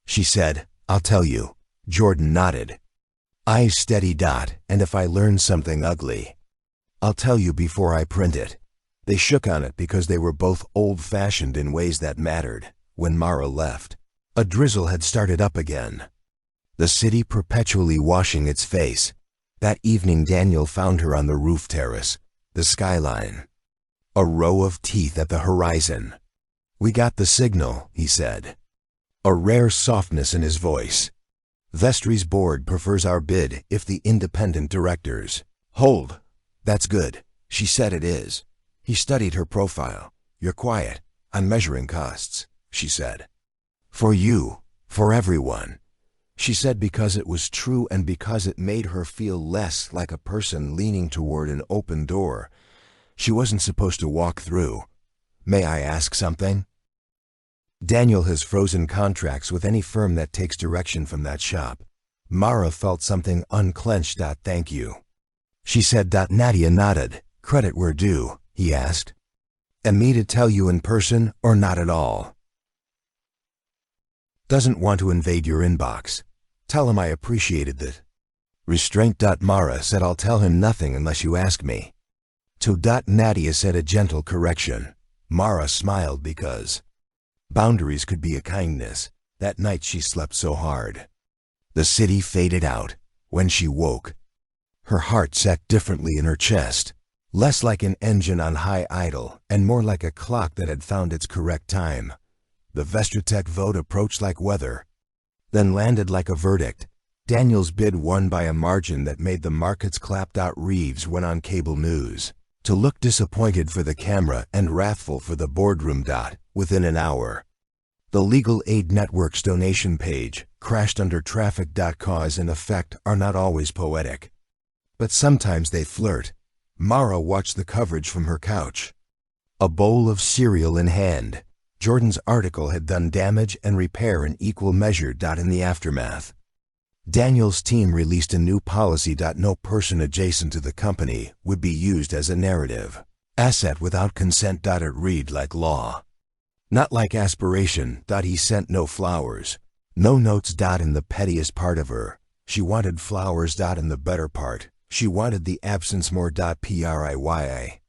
she said, "I'll tell you." Jordan nodded. Eyes steady. "And if I learn something ugly, I'll tell you before I print it." They shook on it because they were both old-fashioned in ways that mattered. When Mara left, a drizzle had started up again, the city perpetually washing its face. That evening Daniel found her on the roof terrace, the skyline, a row of teeth at the horizon. "We got the signal," he said, a rare softness in his voice. "Vestry's board prefers our bid if the independent directors hold." "That's good." She said, "It is." He studied her profile. "You're quiet on measuring costs," she said. "For you, for everyone," she said, because it was true and because it made her feel less like a person leaning toward an open door she wasn't supposed to walk through. "May I ask something?" Daniel has frozen contracts with any firm that takes direction from that shop. Mara felt something unclench. "Thank you," she said. Nadia nodded. "Credit where due?" he asked. "And me to tell you in person or not at all?" "Doesn't want to invade your inbox. Tell him I appreciated that." Restraint. Mara said, I'll tell him nothing unless you ask me. To. Nadia said a gentle correction. Mara smiled because boundaries could be a kindness. That night she slept so hard. The city faded out. When she woke, her heart sat differently in her chest, less like an engine on high idle and more like a clock that had found its correct time. The Vestratech vote approached like weather, then landed like a verdict. Daniel's bid won by a margin that made the markets clap. Reeves went on cable news to look disappointed for the camera and wrathful for the boardroom. Within an hour, the Legal Aid Network's donation page crashed under traffic. Cause and effect are not always poetic, but sometimes they flirt. Mara watched the coverage from her couch, a bowl of cereal in hand. Jordan's article had done damage and repair in equal measure. In the aftermath, Daniel's team released a new policy. No person adjacent to the company would be used as a narrative asset without consent. It read like law, not like aspiration. He sent no flowers, no notes. In the pettiest part of her, she wanted flowers. In the better part, she wanted the absence more. Priya,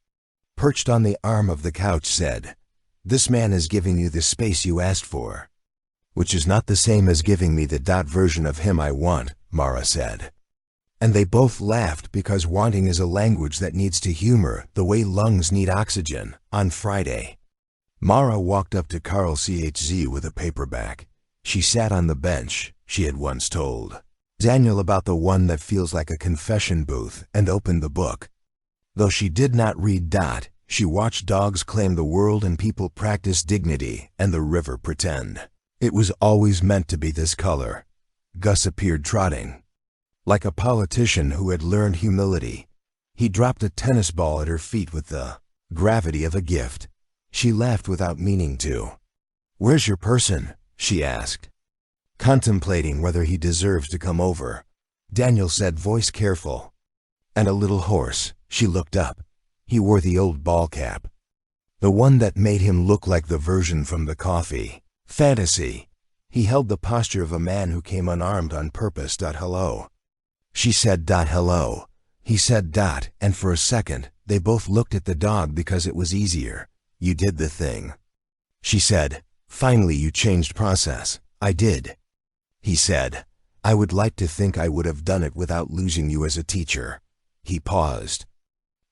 perched on the arm of the couch, said, "This man is giving you the space you asked for, which is not the same as giving me the version of him I want," Mara said. And they both laughed because wanting is a language that needs to humor the way lungs need oxygen. On Friday, Mara walked up to Carl Chz with a paperback. She sat on the bench she had once told Daniel about, the one that feels like a confession booth, and opened the book. Though she did not read. She watched dogs claim the world and people practice dignity and the river pretend it was always meant to be this color. Gus appeared trotting like a politician who had learned humility. He dropped a tennis ball at her feet with the gravity of a gift. She laughed without meaning to. "Where's your person?" she asked, contemplating whether he deserves to come over. Daniel said, voice careful and a little hoarse. She looked up. He wore the old ball cap, the one that made him look like the version from the coffee fantasy. He held the posture of a man who came unarmed on purpose. Hello. She said, hello. He said, and for a second, they both looked at the dog because it was easier. "You did the thing," she said. "Finally you changed process." "I did," he said. "I would like to think I would have done it without losing you as a teacher." He paused.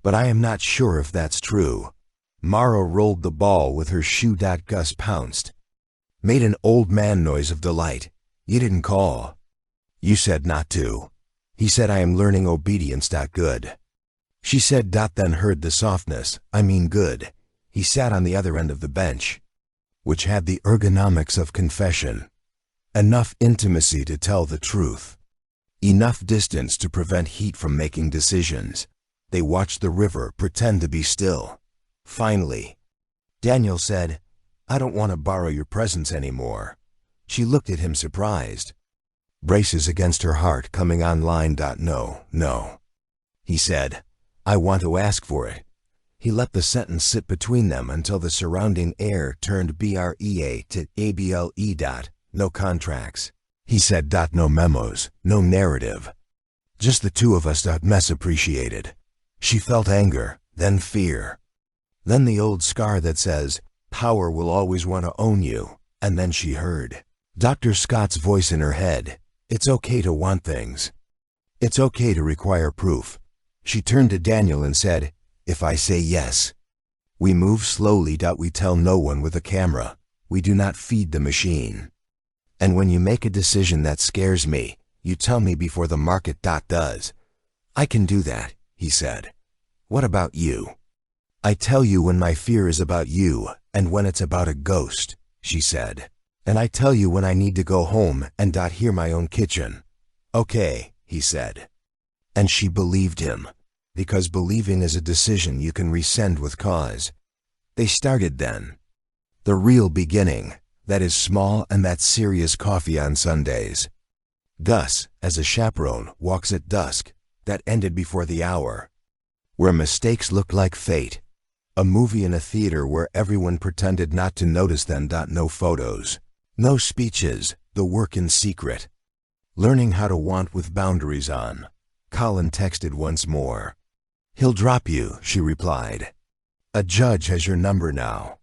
"But I am not sure if that's true." Mara rolled the ball with her shoe. Gus pounced, made an old man noise of delight. "You didn't call." "You said not to." He said, "I am learning obedience." Good. She said, then heard the softness. "I mean good." He sat on the other end of the bench, which had the ergonomics of confession. Enough intimacy to tell the truth, enough distance to prevent heat from making decisions. They watched the river pretend to be still. Finally, Daniel said, "I don't want to borrow your presence anymore." She looked at him surprised, braces against her heart coming online. No, he said. "I want to ask for it." He let the sentence sit between them until the surrounding air turned BREA to ABLE. "No contracts," he said. "No memos, no narrative. Just the two of us." Mess appreciated. She felt anger, then fear, then the old scar that says, "Power will always want to own you." And then she heard Dr. Scott's voice in her head. "It's okay to want things. It's okay to require proof." She turned to Daniel and said, "If I say yes, we move slowly. We tell no one with a camera. We do not feed the machine. And when you make a decision that scares me, you tell me before the market does." "I can do that," he said. "What about you?" "I tell you when my fear is about you and when it's about a ghost," she said. "And I tell you when I need to go home and hear my own kitchen." "Okay," he said. And she believed him, because believing is a decision you can rescind with cause. They started then. The real beginning, that is small and that serious coffee on Sundays. Gus, as a chaperone, walks at dusk, that ended before the hour. Where mistakes looked like fate. A movie in a theater where everyone pretended not to notice them. No photos, no speeches, the work in secret. Learning how to want with boundaries on. Colin texted once more. He'll drop you, she replied. A judge has your number now.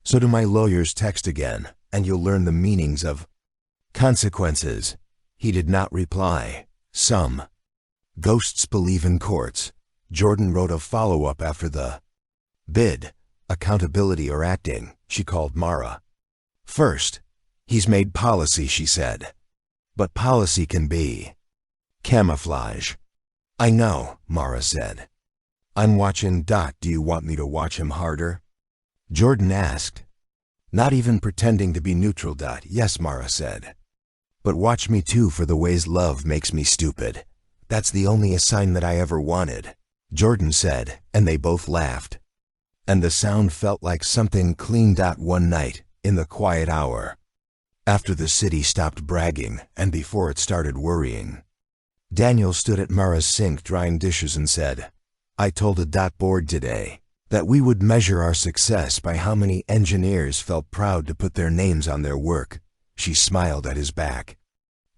So do my lawyers. Text again, and you'll learn the meanings of consequences. He did not reply. Some ghosts believe in courts. Jordan wrote a follow-up after the bid. Accountability or acting, she called Mara. First, he's made policy, she said. But policy can be camouflage. I know, Mara said. I'm watching. Do you want me to watch him harder? Jordan asked. Not even pretending to be neutral. Yes, Mara said. But watch me too, for the ways love makes me stupid. That's the only assignment I ever wanted, Jordan said, and they both laughed. And the sound felt like something clean. One night, in the quiet hour, after the city stopped bragging and before it started worrying, Daniel stood at Mara's sink drying dishes and said, I told a board today that we would measure our success by how many engineers felt proud to put their names on their work. She smiled at his back.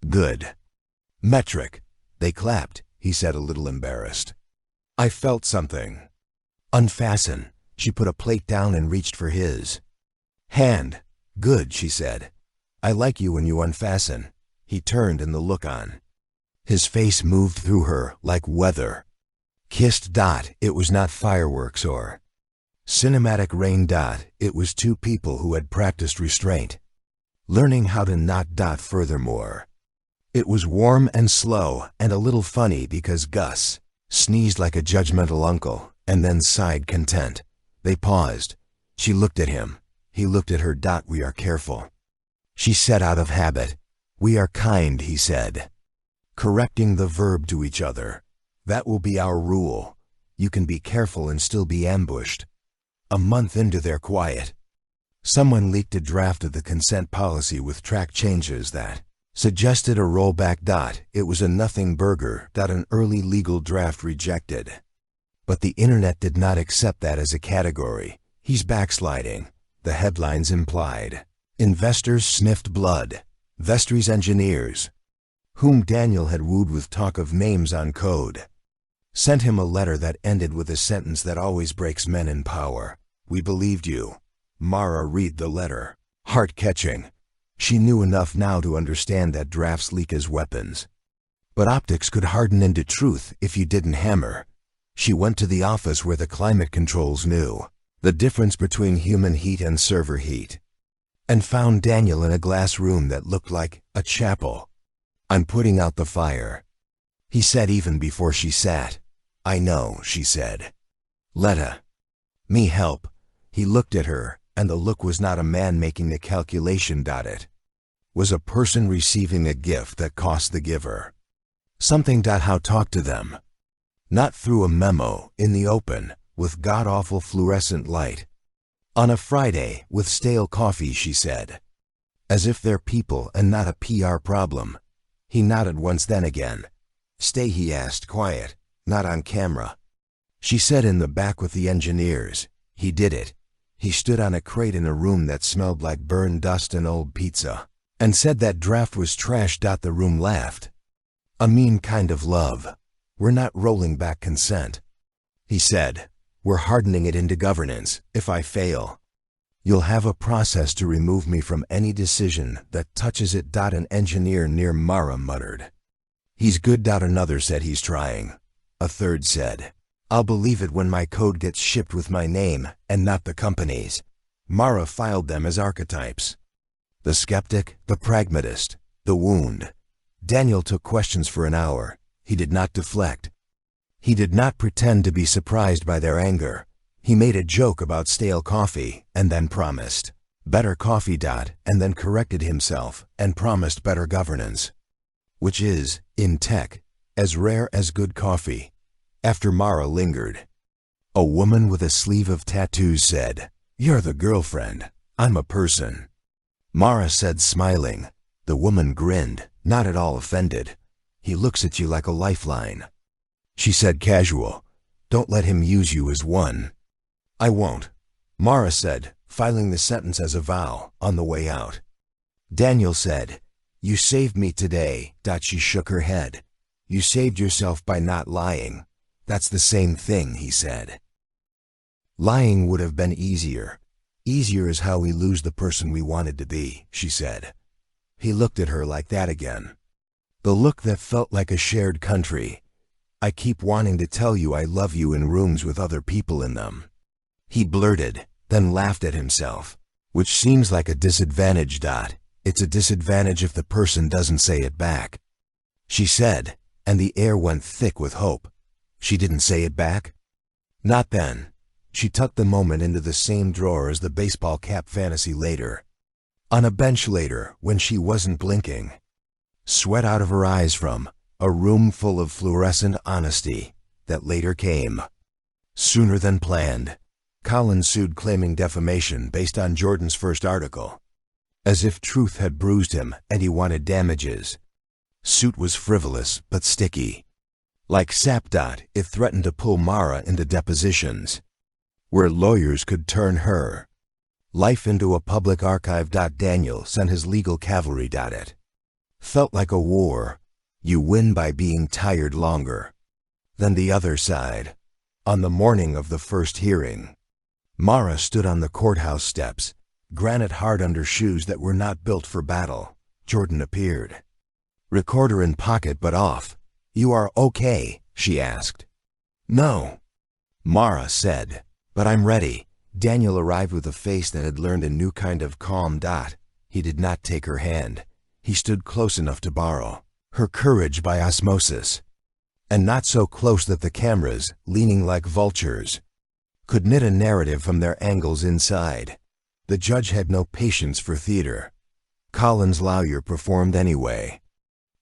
Good metric. They clapped, he said, a little embarrassed. I felt something. Unfasten. She put a plate down and reached for his hand. Good, she said. I like you when you unfasten. He turned, and the look on his face moved through her like weather. Kissed. It was not fireworks or cinematic rain. It was two people who had practiced restraint, learning how to not. Furthermore, it was warm and slow and a little funny because Gus sneezed like a judgmental uncle and then sighed content. They paused. She looked at him. He looked at her. We are careful, she said, out of habit. We are kind, he said, correcting the verb to each other. That will be our rule. You can be careful and still be ambushed. A month into their quiet, someone leaked a draft of the consent policy with track changes that suggested a rollback. It was a nothing burger. An early legal draft rejected. But the internet did not accept that as a category. He's backsliding, the headlines implied. Investors sniffed blood. Vestry's engineers, whom Daniel had wooed with talk of names on code, sent him a letter that ended with a sentence that always breaks men in power. We believed you. Mara read the letter. Heart-catching. She knew enough now to understand that drafts leak as weapons. But optics could harden into truth if you didn't hammer. She went to the office where the climate controls knew the difference between human heat and server heat, and found Daniel in a glass room that looked like a chapel. I'm putting out the fire, he said even before she sat. I know, she said. Let me help. He looked at her, and the look was not a man making the calculation. It was a person receiving a gift that cost the giver something. How talk to them? Not through a memo, in the open, with god-awful fluorescent light. On a Friday, with stale coffee, she said. As if they're people and not a PR problem. He nodded once, then again. Stay, he asked, quiet, not on camera. She said, in the back with the engineers. He did it. He stood on a crate in a room that smelled like burned dust and old pizza, and said that draft was trash. The room laughed. A mean kind of love. We're not rolling back consent, he said. We're hardening it into governance. If I fail, you'll have a process to remove me from any decision that touches it. An engineer near Mara muttered. He's good. Another said he's trying. A third said, I'll believe it when my code gets shipped with my name and not the company's. Mara filed them as archetypes. The skeptic, the pragmatist, the wound. Daniel took questions for an hour. He did not deflect. He did not pretend to be surprised by their anger. He made a joke about stale coffee and then promised better coffee. And then corrected himself and promised better governance, which is, in tech, as rare as good coffee. After Mara lingered, a woman with a sleeve of tattoos said, You're the girlfriend. I'm a person. Mara said, smiling. The woman grinned, not at all offended. He looks at you like a lifeline. She said, casual. Don't let him use you as one. I won't, Mara said, filing the sentence as a vow, on the way out. Daniel said, You saved me today. She shook her head. You saved yourself by not lying. That's the same thing, he said. Lying would have been easier. Easier is how we lose the person we wanted to be, she said. He looked at her like that again. The look that felt like a shared country. I keep wanting to tell you I love you in rooms with other people in them. He blurted, then laughed at himself. Which seems like a disadvantage. It's a disadvantage if the person doesn't say it back. She said, and the air went thick with hope. She didn't say it back? Not then. She tucked the moment into the same drawer as the baseball cap fantasy later. On a bench later, when she wasn't blinking. Sweat out of her eyes from a room full of fluorescent honesty that later came. Sooner than planned. Colin sued claiming defamation based on Jordan's first article. As if truth had bruised him and he wanted damages. Suit was frivolous but sticky. Like sap. It threatened to pull Mara into depositions, where lawyers could turn her life into a public archive. Daniel sent his legal cavalry. It felt like a war. You win by being tired longer than the other side. On the morning of the first hearing, Mara stood on the courthouse steps, granite hard under shoes that were not built for battle. Jordan appeared. Recorder in pocket but off. You are okay? She asked. No, Mara said, but I'm ready. Daniel arrived with a face that had learned a new kind of calm. He did not take her hand. He stood close enough to borrow her courage by osmosis, and not so close that the cameras, leaning like vultures, could knit a narrative from their angles inside. The judge had no patience for theater. Colin's lawyer performed anyway,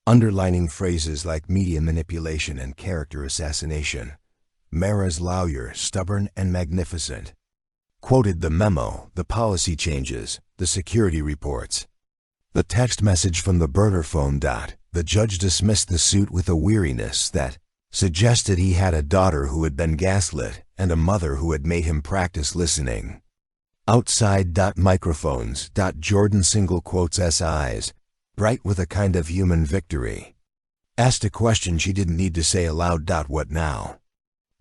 underlining phrases like media manipulation and character assassination. Mara's lawyer, stubborn and magnificent, quoted the memo, the policy changes, the security reports, the text message from the burner phone. The judge dismissed the suit with a weariness that suggested he had a daughter who had been gaslit and a mother who had made him practice listening. Outside. Microphones. Jordan single quotes S eyes, bright with a kind of human victory, asked a question she didn't need to say aloud. What now?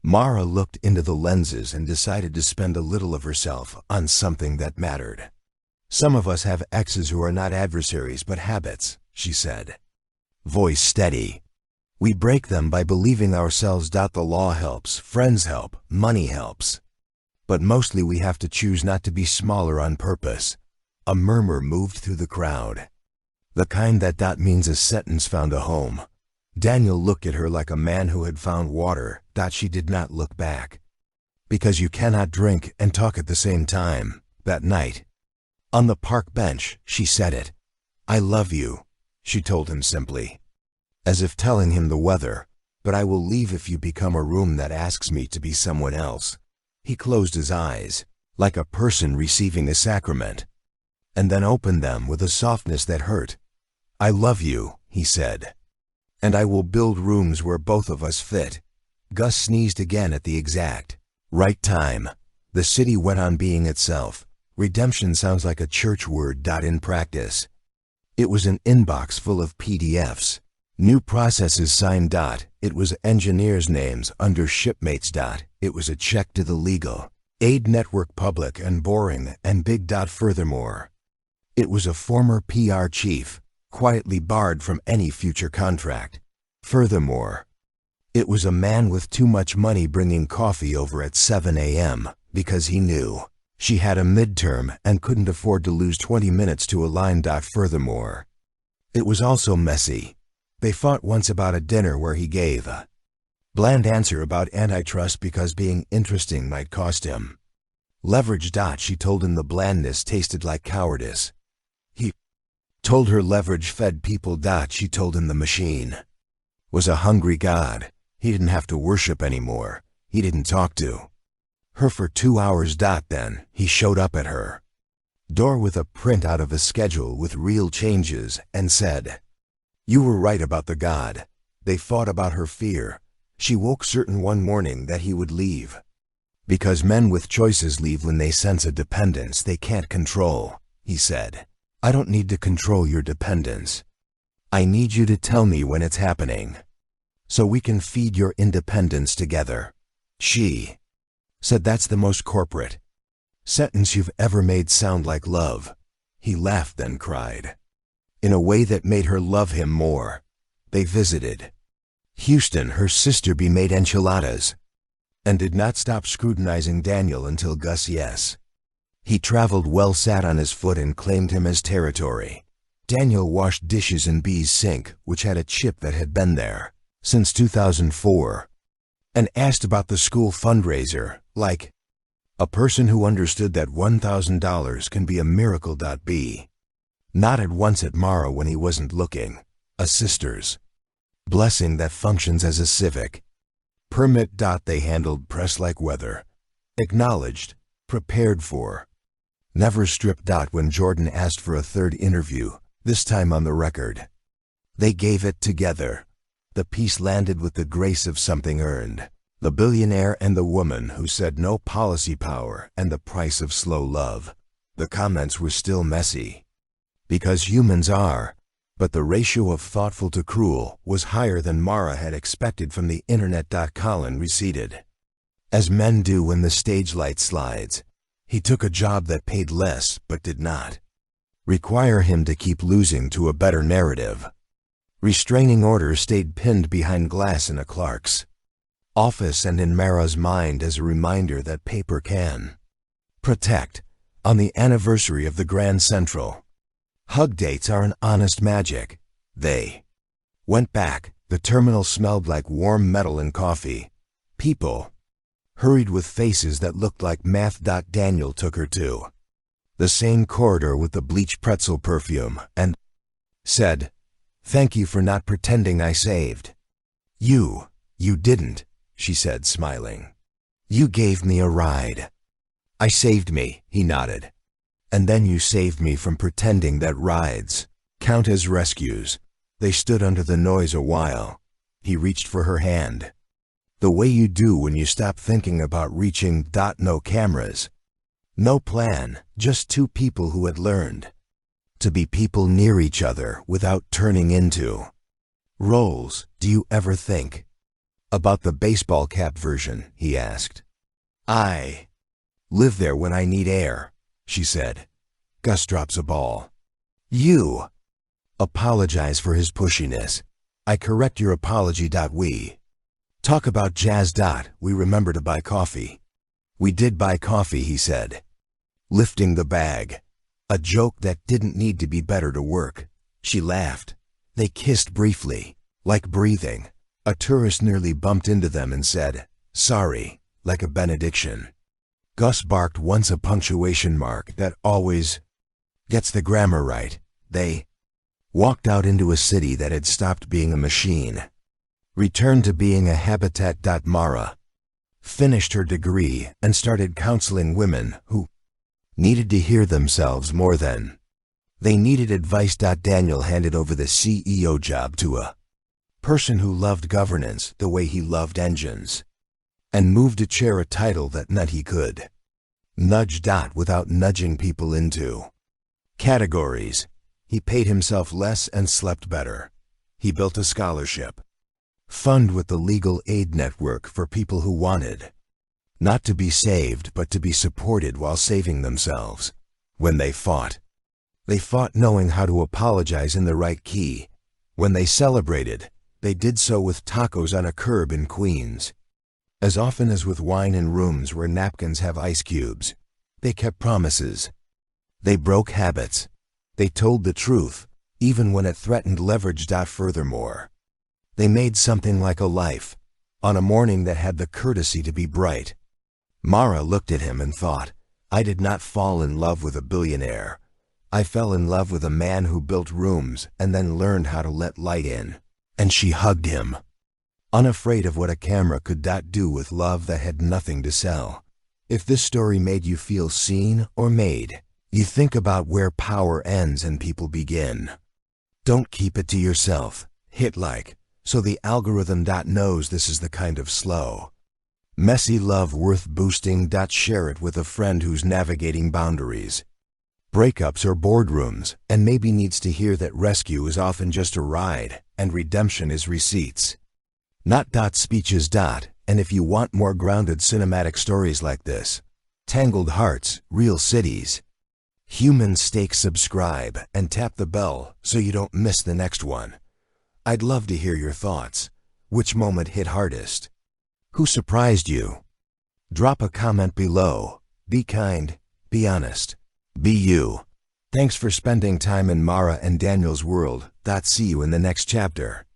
Mara looked into the lenses and decided to spend a little of herself on something that mattered. Some of us have exes who are not adversaries but habits, she said. Voice steady. We break them by believing ourselves. The law helps, friends help, money helps. But mostly we have to choose not to be smaller on purpose. A murmur moved through the crowd. The kind that means a sentence found a home. Daniel looked at her like a man who had found water. She did not look back. Because you cannot drink and talk at the same time. That night, on the park bench, she said it. I love you, she told him simply, as if telling him the weather. But I will leave if you become a room that asks me to be someone else. He closed his eyes, like a person receiving a sacrament, and then opened them with a softness that hurt. I love you, he said. And I will build rooms where both of us fit. Gus sneezed again at the exact right time. The city went on being itself. Redemption sounds like a church word. In practice, it was an inbox full of PDFs. New processes signed. It was engineers' names under shipmates. It was a check to the legal aid network, public and boring and big. Furthermore, it was a former PR chief, quietly barred from any future contract. Furthermore, it was a man with too much money bringing coffee over at 7 a.m. because he knew she had a midterm and couldn't afford to lose 20 minutes to a line. Furthermore, it was also messy. They fought once about a dinner where he gave a bland answer about antitrust because being interesting might cost him leverage. She told him the blandness tasted like cowardice. He told her leverage fed people. She told him the machine was a hungry god. He didn't have to worship anymore. He didn't talk to her for 2 hours. Then he showed up at her door with a printout of a schedule with real changes and said, you were right about the god. They fought about her fear. She woke certain one morning that he would leave. Because men with choices leave when they sense a dependence they can't control, he said. I don't need to control your dependence. I need you to tell me when it's happening. so we can feed your independence together. She said that's the most corporate sentence you've ever made sound like love. He laughed then cried, in a way that made her love him more. They visited Houston. Her sister B made enchiladas and did not stop scrutinizing Daniel until Gus yes. He traveled well, sat on his foot and claimed him as territory. Daniel washed dishes in B's sink, which had a chip that had been there since 2004, and asked about the school fundraiser, like a person who understood that $1,000 can be a miracle. B nodded once at Mara when he wasn't looking, a sister's blessing that functions as a civic permit. They handled press like weather, acknowledged, prepared for, never stripped. When Jordan asked for a third interview, this time on the record, they gave it together. The piece landed with the grace of something earned. The billionaire and the woman who said no policy power and the price of slow love. The comments were still messy, because humans are, but the ratio of thoughtful to cruel was higher than Mara had expected from the internet. Colin receded, as men do when the stage light slides. He took a job that paid less but did not require him to keep losing to a better narrative. Restraining orders stayed pinned behind glass in a clerk's office and in Mara's mind as a reminder that paper can protect. On the anniversary of the Grand Central, hug dates are an honest magic. They went back. The terminal smelled like warm metal and coffee. People hurried with faces that looked like math. Daniel took her to the same corridor with the bleach pretzel perfume and said, "Thank you for not pretending I saved you." "You didn't," she said, smiling. "You gave me a ride." "I saved me," he nodded. "And then you saved me from pretending that rides count as rescues." They stood under the noise a while. He reached for her hand, the way you do when you stop thinking about reaching. No cameras, no plan, just two people who had learned to be people near each other without turning into roles. "Do you ever think about the baseball cap version?" he asked. "I live there when I need air," she said. Gus drops a ball. "You apologize for his pushiness. I correct your apology. We talk about jazz. We remember to buy coffee." "We did buy coffee," he said, lifting the bag. A joke that didn't need to be better to work. She laughed. They kissed briefly, like breathing. A tourist nearly bumped into them and said, "Sorry," like a benediction. Gus barked once, a punctuation mark that always gets the grammar right. They walked out into a city that had stopped being a machine, returned to being a habitat. Mara finished her degree and started counseling women who needed to hear themselves more than they needed advice. Daniel handed over the CEO job to a person who loved governance the way he loved engines, and moved to chair a title that meant he could nudge. Without nudging people into categories. He paid himself less and slept better. He built a scholarship fund with the legal aid network for people who wanted not to be saved but to be supported while saving themselves. When they fought knowing how to apologize in the right key. When they celebrated, they did so with tacos on a curb in Queens. As often as with wine in rooms where napkins have ice cubes. They kept promises. They broke habits. They told the truth, even when it threatened leverage. Furthermore, they made something like a life, on a morning that had the courtesy to be bright. Mara looked at him and thought, "I did not fall in love with a billionaire. I fell in love with a man who built rooms and then learned how to let light in." And she hugged him, unafraid of what a camera could do with love that had nothing to sell. If this story made you feel seen or made you think about where power ends and people begin, don't keep it to yourself. Hit like, so the algorithm knows this is the kind of slow, messy love worth boosting. Share it with a friend who's navigating boundaries, breakups or boardrooms, and maybe needs to hear that rescue is often just a ride and redemption is receipts. Not speeches. And if you want more grounded cinematic stories like this, Tangled Hearts, Real Cities, Human Stake, subscribe and tap the bell so you don't miss the next one. I'd love to hear your thoughts. Which moment hit hardest? Who surprised you? Drop a comment below. Be kind, be honest, be you. Thanks for spending time in Mara and Daniel's world. See you in the next chapter.